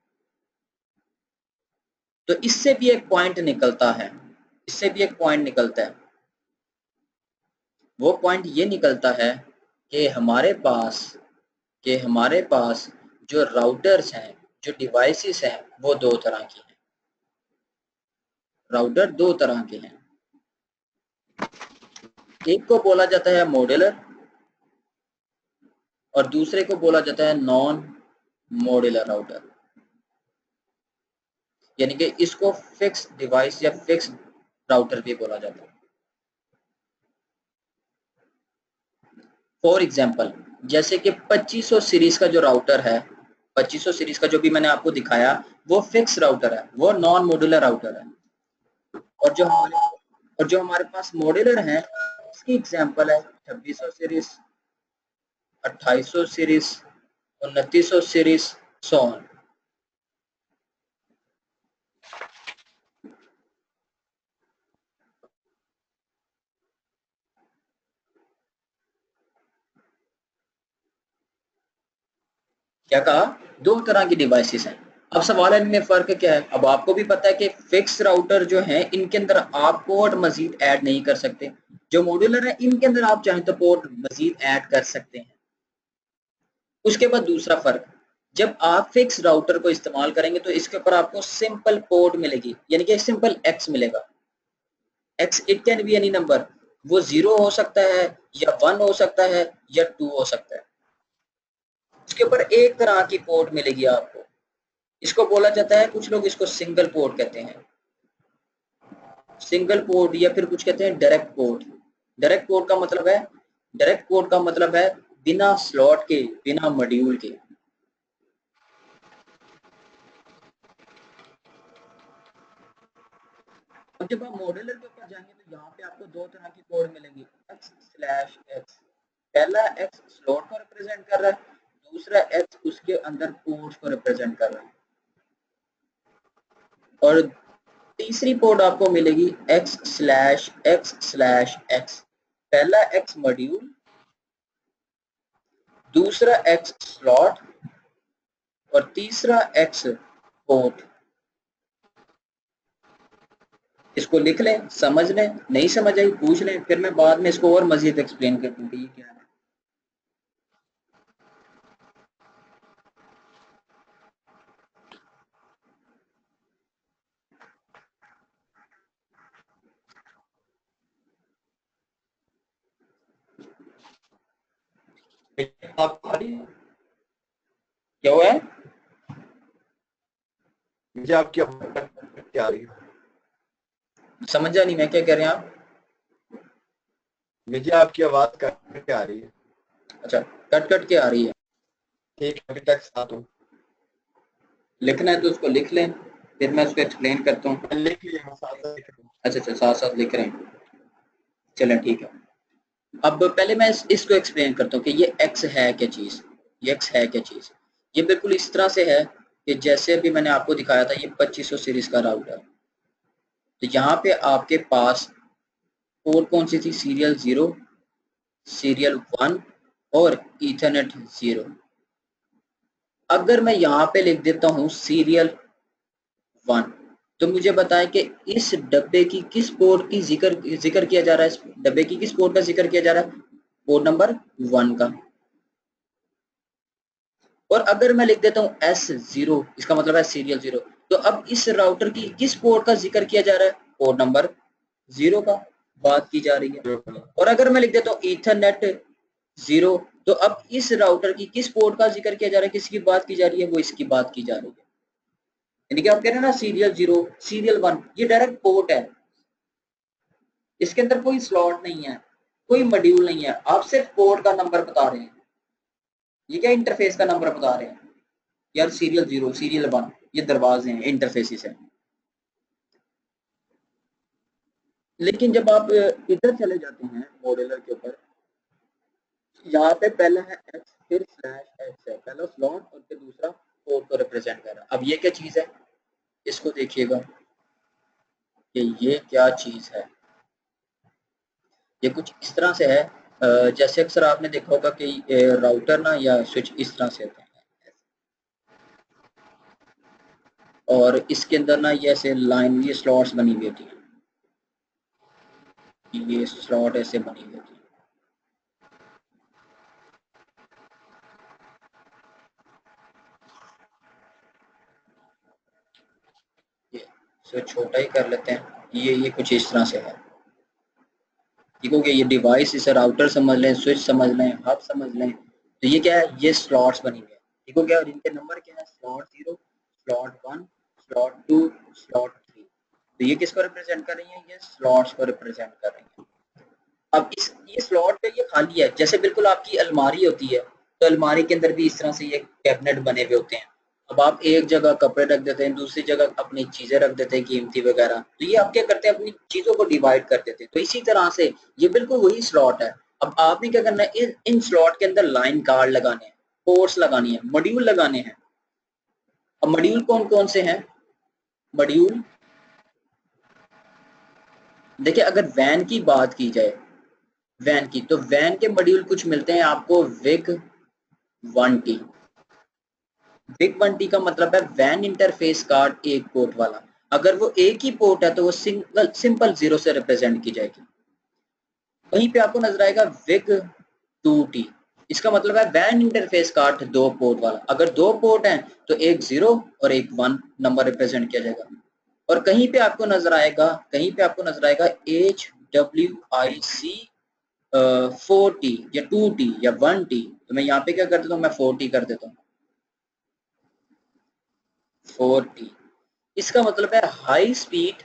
तो इससे भी एक पॉइंट निकलता है, इससे भी एक पॉइंट निकलता है। वो पॉइंट ये निकलता है कि हमारे पास जो राउटर्स हैं, जो डिवाइसेस हैं, वो दो तरह की हैं। राउटर दो तरह के हैं, एक को बोला जाता है मॉड्यूलर और दूसरे को बोला जाता है नॉन मॉड्यूलर राउटर। यानी कि इसको फिक्स डिवाइस या फिक्स राउटर भी बोला जाता है। फॉर एग्जाम्पल, जैसे कि 2500 सीरीज का जो राउटर है, 2500 सीरीज का जो भी मैंने आपको दिखाया, वो फिक्स राउटर है, वो नॉन मॉड्यूलर राउटर है। और जो हमारे पास मॉड्यूलर है, इसकी एग्जांपल है 2600 series, 2800 series, 2900 series, so on. क्या कहा? दो तरह की डिवाइसेस हैं। अब सवाल है इनमें फर्क क्या है? अब आपको भी पता है कि फिक्स राउटर जो है, इनके अंदर आप पोर्ट मजीद ऐड नहीं कर सकते। जो मॉड्यूलर है, इनके अंदर आप चाहें तो पोर्ट मजीद ऐड कर सकते हैं। उसके बाद दूसरा फर्क, जब आप फिक्स राउटर को इस्तेमाल करेंगे तो इसके ऊपर आपको सिंपल पोर्ट मिलेगी, यानी कि सिंपल एक्स मिलेगा। X, it can be any number, वो 0 हो सकता है या 1 हो सकता है या 2 हो सकता है। उसके ऊपर एक तरह की पोर्ट मिलेगी आपको, इसको बोला जाता है, कुछ लोग इसको सिंगल पोर्ट कहते हैं। सिंगल पोर्ट या फिर कुछ कहते हैं डायरेक्ट पोर्ट। डायरेक्ट पोर्ट का मतलब है, डायरेक्ट पोर्ट का मतलब है बिना स्लॉट के, बिना मॉड्यूल के। अब जब आप मॉड्यूलर के ऊपर जाएंगे तो यहाँ पे आपको दो तरह की कोड मिलेंगी, x/x। पहला x स्लॉट को रिप्रेजेंट कर रहा है, दूसरा x उसके अंदर पोर्ट्स को रिप्रेजेंट कर रहा है। और तीसरी पोर्ट आपको मिलेगी x/x/x। पहला x मॉड्यूल, दूसरा x स्लॉट और तीसरा x पोर्ट। इसको लिख लें, समझ लें, नहीं समझ आई पूछ लें, फिर मैं बाद में इसको और मजीद एक्सप्लेन करता हूँ कि ये क्या है। आप खाली क्या हुआ है? मुझे आपकी आवाज क्या आ रही है? समझा नहीं मैं क्या कह रहे हैं आप? मुझे आपकी आवाज क्या आ रही है? अच्छा, कट कट के आ रही है। ठीक है, अभी तक साथ हूँ। लिखना है तो उसको लिख लें, फिर मैं उसको एक्सप्लेन करता हूँ। लिख लिया, मैं साथ साथ लिख रहा हूँ। अच्छा, साथ साथ लिख रहे हैं, चलें ठीक है। अब पहले मैं इसको एक्सप्लेन करता हूँ कि ये x है क्या चीज़, ये x है क्या चीज़। ये बिल्कुल इस तरह से है कि जैसे अभी मैंने आपको दिखाया था, ये 2500 सीरीज का राउटर। तो यहाँ पे आपके पास पोर्ट कौन सी थी? सीरियल 0, सीरियल 1 और ईथरनेट 0। अगर मैं यहाँ पे लिख देता हूँ सीरियल 1, तो मुझे बताएं कि इस डब्बे की किस पोर्ट की जिक्र किया जा रहा है, इस डब्बे की किस पोर्ट का जिक्र किया जा रहा है? पोर्ट नंबर 1 का। और अगर मैं लिख देता हूँ S0, इसका मतलब है सीरियल 0, तो अब इस राउटर की किस पोर्ट का जिक्र किया जा रहा है? पोर्ट नंबर 0 का बात की जा रही है। और अगर मैं लिख देता हूँ ईथरनेट 0, तो अब इस राउटर की किस पोर्ट का जिक्र किया जा रहा है, किसकी बात की जा रही है? वो इसकी बात की जा रही है। यानी कि आप कह रहे हैं ना सीरियल 0, सीरियल 1, ये डायरेक्ट पोर्ट है, इसके अंदर कोई स्लॉट नहीं है, कोई मॉड्यूल नहीं है, आप सिर्फ पोर्ट का नंबर बता रहे हैं। ये क्या इंटरफेस का नंबर बता रहे हैं यार? सीरियल 0, सीरियल 1, ये दरवाजे हैं, इंटरफेसेस हैं। लेकिन जब आप इधर चले जाते हैं मॉड्यूलर के ऊपर, यहाँ पे पहला है x, फिर /x है, पहला स्लॉट और फिर दूसरा पोर्ट को रिप्रेजेंट कर रहा है। अब ये क्या चीज है, इसको देखिएगा कि ये क्या चीज है। ये कुछ इस तरह से है, जैसे अक्सर आपने देखा होगा कि राउटर ना या स्विच इस तरह से होते हैं, और इसके अंदर ना ये ऐसे लाइन, ये स्लॉट्स बनी हुई होती हैं, ये स्लॉट ऐसे बनी हुई होती है। ये इसको छोटा ही कर लेते हैं, ये कुछ इस तरह से है। देखो कि ये डिवाइस, इसे राउटर समझ लें, स्विच समझ लें, हब समझ लें, तो ये क्या है? ये स्लॉट्स बनी हुई है। देखो क्या, इनके नंबर क्या है? Slot 0, slot 1, slot 2, slot 3। तो ये किसको रिप्रेजेंट कर रही है? ये स्लॉट्स को रिप्रेजेंट कर रही है। अब ये स्लॉट पे ये खाली है, जैसे बिल्कुल आपकी अलमारी होती है, तो अलमारी के अंदर भी इस तरह से ये कैबिनेट बने हुए होते हैं। अब आप एक जगह कपड़े रख देते हैं, दूसरी जगह अपनी चीजें रख देते हैं कीमती वगैरह, तो ये आप क्या करते हैं? अपनी चीजों को डिवाइड कर देते हैं। तो इसी तरह से ये बिल्कुल वही स्लॉट है। अब आपने क्या करना है? इन स्लॉट के अंदर लाइन कार्ड लगाने हैं, पोर्ट्स लगानी है, मॉड्यूल लगाने हैं। अब मॉड्यूल कौन कौन से हैं? मॉड्यूल देखिए, अगर वैन की बात की जाए, वैन की, तो वैन के मॉड्यूल कुछ मिलते हैं आपको विग 1T। विग 1T का मतलब है वैन इंटरफेस कार्ड, एक पोर्ट वाला। अगर वो एक ही पोर्ट है तो वो सिंपल 0 से रिप्रेजेंट की जाएगी। वहीं पे आपको नजर आएगा विग 2T, इसका मतलब है वैन इंटरफेस कार्ड दो पोर्ट वाला। अगर दो पोर्ट हैं तो एक 0 और एक 1 नंबर रिप्रेजेंट किया जाएगा। और कहीं पे आपको नजर आएगा, कहीं पे आपको नजर आएगा HWIC 4T या 2T या 1T। तो मैं यहाँ पे क्या कर देता हूँ? मैं 4T कर देता हूँ, 4T। इसका मतलब है हाई स्पीड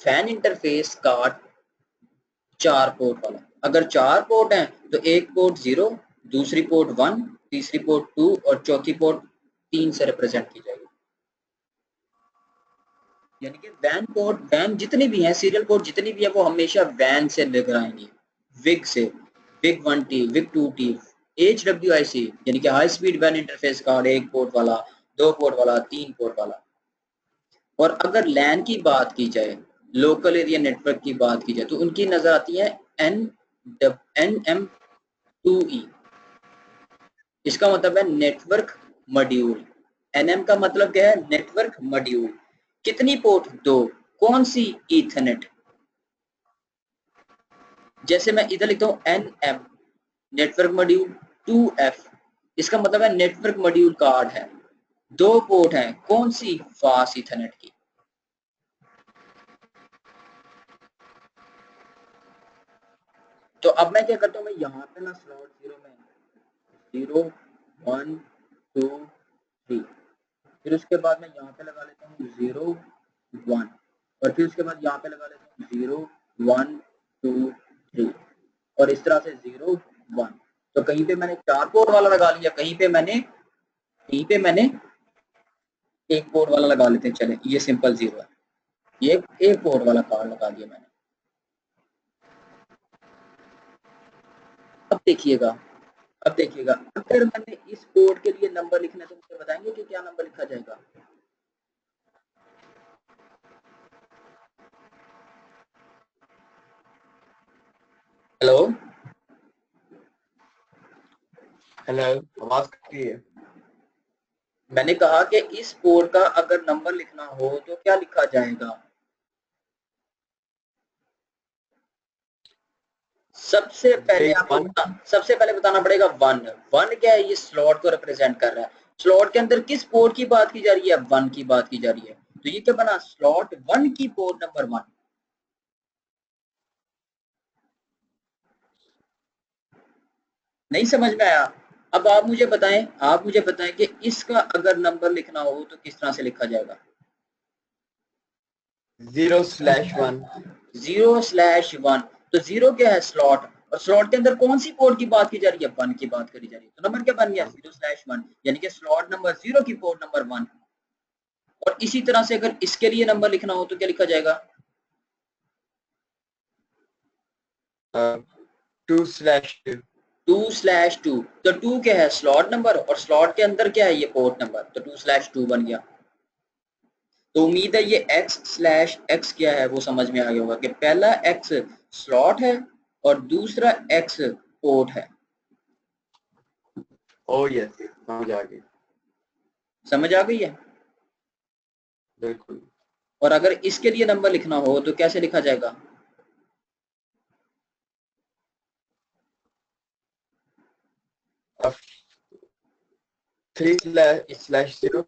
वैन इंटरफेस कार्ड 4 पोर्ट वाला। अगर 4 पोर्ट हैं तो एक पोर्ट 0, दूसरी पोर्ट 1, तीसरी पोर्ट 2 और चौथी पोर्ट 3 से रिप्रेजेंट की जाएगी। यानी कि वैन पोर्ट, वैन जितनी भी हैं, सीरियल पोर्ट जितनी भी है, वो हमेशा वैन से लगाएंगे, विग से, wig 1T, wig 2T, HWIC यानी कि हाई स्पीड वैन इंटरफेस कार्ड, एक पोर्ट वाला, 2 पोर्ट वाला, 3 पोर्ट वाला। और अगर लैन की बात की जाए, लोकल एरिया नेटवर्क की बात की जाए, तो उनकी नजर आती है NM2E। इसका मतलब है नेटवर्क मॉड्यूल। NM का मतलब क्या है? Network module. कितनी पोर्ट? 2। कौन सी? ईथरनेट। जैसे मैं इधर लिखता हूँ NM नेटवर्क मॉड्यूल 2F, इसका मतलब है नेटवर्क मॉड्यूल कार्ड है, 2 पोर्ट हैं, कौन सी? फास्ट ईथरनेट की। तो अब मैं क्या करता हूँ, मैं यहाँ पे ना स्लॉट 0 में 0 1 2 3, फिर उसके बाद मैं यहाँ पे लगा लेता हूँ 0 1, और फिर उसके बाद यहाँ पे लगा लेता हूँ 0 1 2 3, और इस तरह से 0 1। तो कहीं पे मैंने 4 पोर्ट वाला लगा लिया, कहीं पे मैंने एक पोर्ट वाला लगा लेते हैं। चले, ये सिंपल 0 है, ये एक पोर्ट वाला कार्ड लगा दिया मैंने। अब देखिएगा, अगर मैंने इस पोर्ट के लिए नंबर लिखना है तो मुझे बताएंगे कि क्या नंबर लिखा जाएगा? हेलो हेलो, आवाज कटी है। मैंने कहा कि इस पोर्ट का अगर नंबर लिखना हो तो क्या लिखा जाएगा? सबसे पहले बताना पड़ेगा 1। 1 क्या है? ये स्लॉट को रिप्रेजेंट कर रहा है। स्लॉट के अंदर किस पोर्ट की बात की जा रही है? 1 की बात की जा रही है। तो ये क्या बना? स्लॉट 1 की पोर्ट नंबर 1। नहीं समझ में आया? अब आप मुझे बताएं कि इसका अगर नंबर लिखना हो तो किस तरह से लिखा जाएगा? 0/1। 0/1। तो 0 क्या है? स्लॉट। और स्लॉट के अंदर कौन सी पोर्ट की बात की जा रही है? 1 की बात करी जा रही है। तो नंबर क्या बन गया? 0/1, यानी कि स्लॉट नंबर 0 की पोर्ट नंबर 1। और इसी तरह से अगर इसके लिए नंबर लिखना हो तो क्या लिखा जाएगा? 2/2। 2/2। तो 2 क्या है? स्लॉट नंबर, और स्लॉट के अंदर क्या है? ये पोर्ट नंबर। तो 2/2 बन गया। तो उम्मीद है ये x/x क्या है वो समझ में आ गया होगा कि पहला x स्लॉट है और दूसरा x पोर्ट है। ओह यस, समझ आ गई। समझ आ गई है? बिल्कुल। और अगर इसके लिए नंबर लिखना हो तो कैसे लिखा जाएगा? अब 3/0।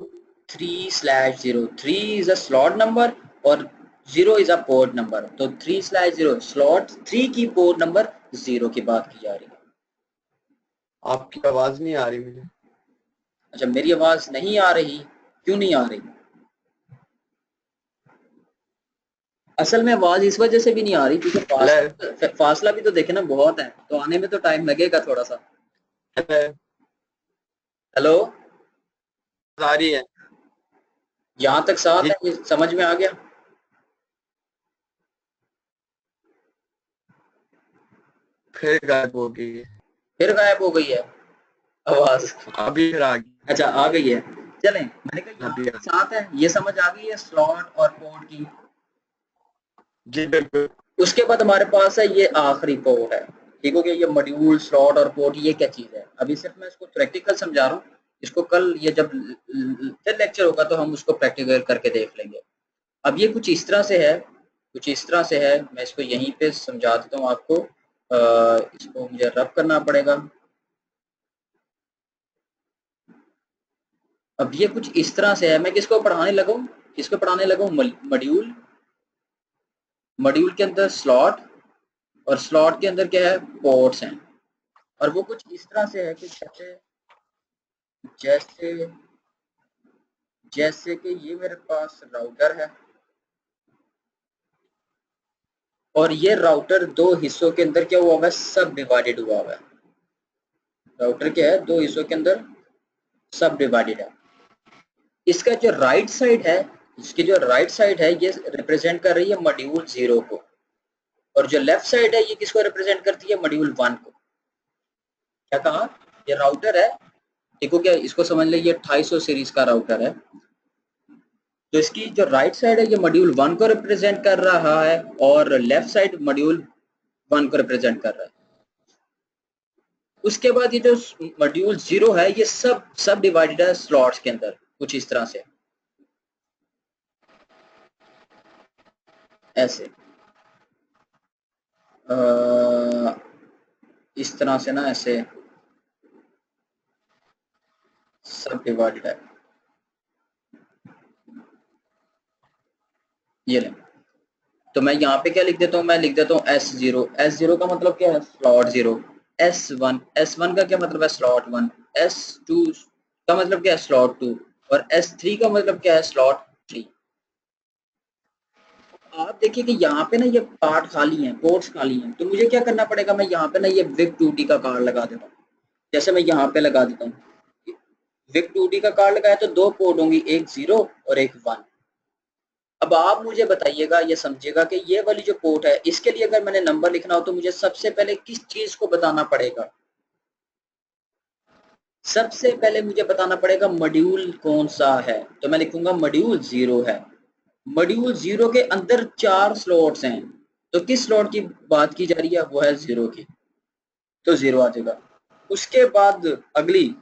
3/0। 3 इज अ स्लॉट नंबर और 0 इज अ पोर्ट नंबर। तो 3/0 स्लॉट 3 की पोर्ट नंबर 0 की बात की जा रही है। आपकी आवाज नहीं आ रही मुझे। अच्छा, मेरी आवाज नहीं आ रही? क्यों नहीं आ रही? असल में आवाज इस वजह से भी नहीं आ रही क्योंकि हेलो फासला भी तो देखे ना बहुत है, तो आने में तो टाइम लगेगा थोड़ा सा। हेलो, हेलो, आ रही है यहाँ तक साथ जी। है, ये समझ में आ गया? फिर गायब हो गई है। फिर गायब हो गई है आवाज? अभी फिर आ गई। अच्छा, आ गई है। चलें, मैंने कहा यहाँ अभी तक साथ है, ये समझ आ गई है स्लॉट और पोर्ट की। जी बिल्कुल। उसके बाद हमारे पास है ये आखिरी पोर्ट है। ठीक हो गया? ये मॉड्यूल, स्लॉट और पोर्ट, ये क्या चीज है? अभी सिर्फ मैं इसको प्रैक्टिकल समझा रहा हूँ। इसको कल ये जब फिर लेक्चर होगा तो हम उसको प्रैक्टिकल करके देख लेंगे। अब ये कुछ इस तरह से है, मैं इसको यहीं पे समझा देता हूँ आपको। इसको मुझे रब करना पड़ेगा। अब ये कुछ इस तरह से है, मैं किसको पढ़ाने लगा हूँ? मॉड्यूल। मॉड्यूल के अंदर स्लॉट, और स्लॉट के अंदर क्या है? पोर्ट्स हैं। और वो कुछ इस तरह से है कि जैसे जैसे कि ये मेरे पास राउटर है, और ये राउटर दो हिस्सों के अंदर क्या हुआ हुआ है, सब डिवाइडेड हुआ हुआ है। राउटर क्या है, दो हिस्सों के अंदर सब डिवाइडेड है। इसका जो राइट साइड है, इसकी जो राइट साइड है ये रिप्रेजेंट कर रही है मॉड्यूल 0 को, और जो लेफ्ट साइड है ये किसको रिप्रेजेंट करती है, मॉड्यूल 1 को। क्या कहा, ये राउटर है, देखो क्या इसको समझ ले, ये 2800 सीरीज का राउटर है, तो इसकी जो राइट साइड है ये मॉड्यूल 1 को रिप्रेजेंट कर रहा है और लेफ्ट साइड मॉड्यूल 1 को रिप्रेजेंट कर रहा है। उसके बाद ये जो मॉड्यूल 0 है ये सब डिवाइडेड है स्लॉट्स के अंदर, कुछ इस तरह से, ऐसे इस तरह से ना, ऐसे सब डिवाइडेड है। ये लें, तो मैं यहाँ पे क्या लिख देता हूँ, मैं लिख देता हूँ S0। S0 का मतलब क्या है, स्लॉट 0। S1 का क्या मतलब है, स्लॉट 1। S2 का मतलब क्या है, स्लॉट 2। और S3 का मतलब क्या है, स्लॉट 3। आप देखिए कि यहाँ पे ना ये पार्ट खाली हैं, पोर्ट्स खाली हैं, तो मुझे क्या करना पड़ेगा, मैं यहाँ पे ना ये विक 2T का कार्ड लगा देता हूँ। जैसे मैं यहाँ पे लगा देता हूँ विक 2T का कार्ड लगाया, तो दो पोर्ट होंगी, एक 0 और एक 1। अब आप मुझे बताइएगा, ये समझिएगा कि ये वाली जो पोर्ट है, इसके लिए अगर मैंने नंबर लिखना हो तो मुझे सबसे पहले किस चीज को बताना पड़ेगा, सबसे पहले मुझे बताना पड़ेगा मॉड्यूल कौन सा है। तो मैं लिखूंगा मॉड्यूल 0 है। मॉड्यूल 0 के अंदर 4 स्लॉट्स हैं, तो किस स्लॉट की बात की जा रही है, वो है 0 की, तो 0 आ जाएगा। उसके बाद अगली,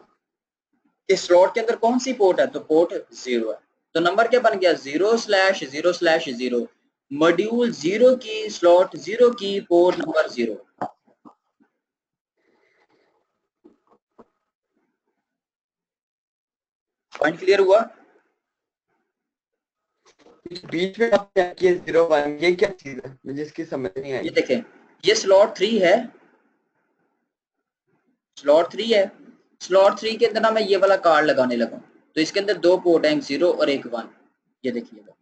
इस स्लॉट के अंदर कौन सी पोर्ट है, तो पोर्ट 0 है, तो नंबर क्या बन गया, 0/0/0। मॉड्यूल 0 की स्लॉट 0 की पोर्ट नंबर 0। पॉइंट क्लियर हुआ। बीच में आपने किया 01, ये क्या चीज है, मुझे इसकी समझ नहीं ये आई। देखें, ये स्लॉट 3 है, स्लॉट 3 है। स्लॉट 3 के अंदर ना मैं ये वाला कार्ड लगाने लगा, तो इसके अंदर दो पोर्ट हैं, एक 0 और एक 1। ये देखिएगा,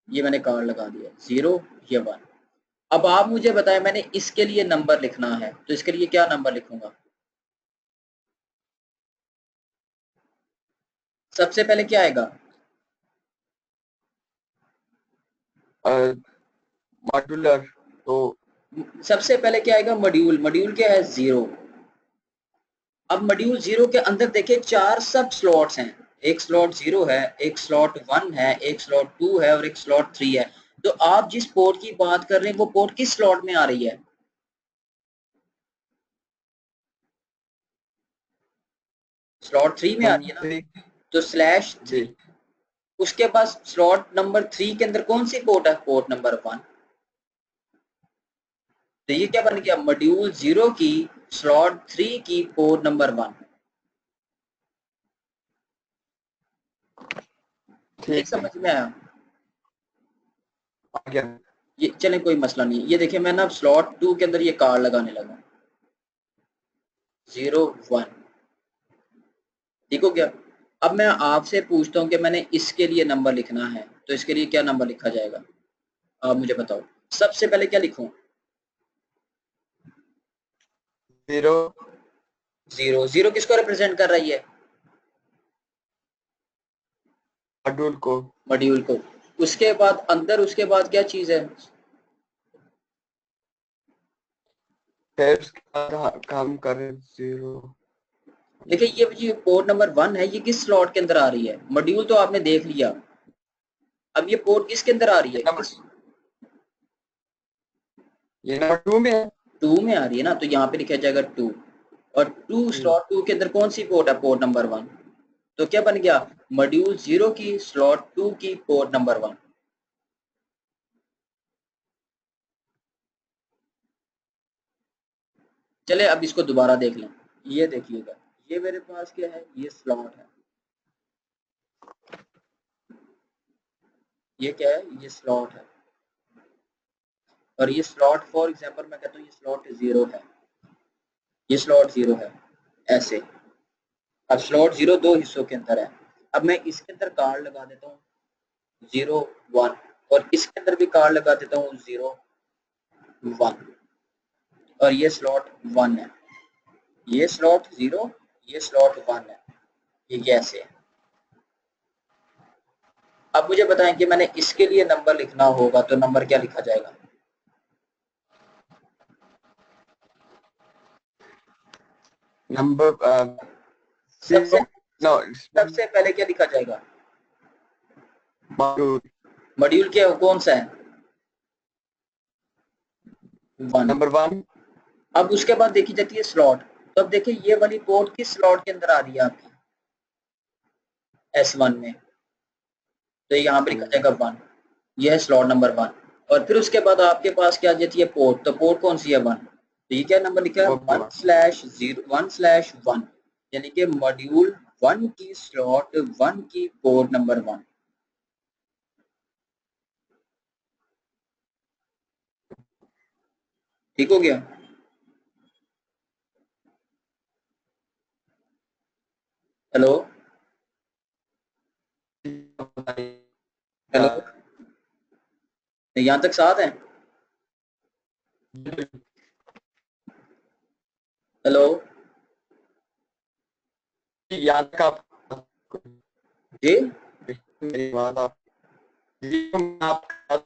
ये मैंने कार्ड लगा दिया, 0 ये 1। अब आप मुझे बताएं, मैंने इसके लिए नंबर लिखना है, तो इसके लिए क्या नंबर लिखूंगा, सबसे पहले क्या आएगा, मॉड्यूलर, तो सबसे पहले क्या आएगा, मॉड्यूल। मॉड्यूल क्या है, 0। अब मॉड्यूल 0 के अंदर देखिए 4 सब स्लॉट्स हैं, एक स्लॉट 0 है, एक स्लॉट 1 है, एक स्लॉट 2 है और एक स्लॉट 3 है। तो आप जिस पोर्ट की बात कर रहे हैं वो पोर्ट किस स्लॉट में आ रही है, स्लॉट 3 में आ रही है ना, 1 तो /3। जी। उसके बाद स्लॉट नंबर 3 के अंदर कौन सी पोर्ट है, पोर्ट नंबर 1। तो ये क्या बन गया, मॉड्यूल 0 की स्लॉट 3 की पोर्ट नंबर 1। नहीं ठीक है, समझ में आया, आ गया। ये चले कोई मसला नहीं। ये देखिए मैं ना स्लॉट 2 के अंदर ये कार्ड लगाने लगा, 0 1, ठीक हो गया। अब मैं आपसे पूछता हूँ कि मैंने इसके लिए नंबर लिखना है, तो इसके लिए क्या नंबर लिखा जाएगा, आप मुझे बताओ। सबसे पहले क्या लिखूं, 0 0। 0 किसको रिप्रेजेंट कर रही है, मॉड्यूल को, मॉड्यूल को। उसके बाद अंदर, उसके बाद क्या चीज है, फिर उसके बाद काम कर रहे 0। देखिए ये जो पोर्ट नंबर 1 है ये किस स्लॉट के अंदर आ रही है, मॉड्यूल तो आपने देख लिया, अब ये पोर्ट किसके अंदर आ रही ये है, नंबर, किस, ये नंबर 2 में है 2 में आ रही है ना, तो यहाँ पे लिखा जाएगा 2। और 2 जी। स्लॉट 2 के अंदर कौन सी पोर्ट है, पोर्ट नंबर 1। तो क्या बन गया, मॉड्यूल 0 की स्लॉट 2 की पोर्ट नंबर 1। चले अब इसको दोबारा देख लें। ये देखिएगा, ये मेरे पास क्या है, ये स्लॉट है, ये क्या है, ये स्लॉट है, और ये स्लॉट फॉर एग्जांपल मैं कहता हूँ ये स्लॉट 0 है, ये स्लॉट 0 है, ऐसे। अब स्लॉट 0 दो हिस्सों के अंदर है, अब मैं इसके अंदर कार्ड लगा देता हूँ 0 1। और इसके अंदर भी कार्ड लगा देता हूँ 0 1 और ये स्लॉट 1 है, ये स्लॉट 0, ये स्लॉट 1 है, ये कैसे है। अब मुझे बताएं कि मैंने इसके लिए नंबर लिखना होगा तो नंबर क्या लिखा जाएगा? नंबर सबसे नो सबसे पहले क्या लिखा जाएगा? मॉड्यूल मॉड्यूल क्या कौन सा है? 1। नंबर 1। अब उसके बाद देखी जाती है स्लॉट, तो अब देखिए ये वाली पोर्ट किस स्लॉट के अंदर आ रही है आपकी? S1 में, तो यहाँ पर लिखा जाएगा 1, यह है स्लॉट नंबर 1। और फिर उसके बाद आपके पास क्या आ जाती है पोर्ट, तो पोर्ट कौन सी है? 1। तो ये क्या नंबर लिखा है? 1/0 1/1, यानी कि मॉड्यूल 1 की स्लॉट 1 की पोर्ट नंबर 1। ठीक हो गया? हेलो हेलो, यहाँ तक साथ है? हेलो यहाँ तक आप जी, मेरी बात आप जी, मैं आपका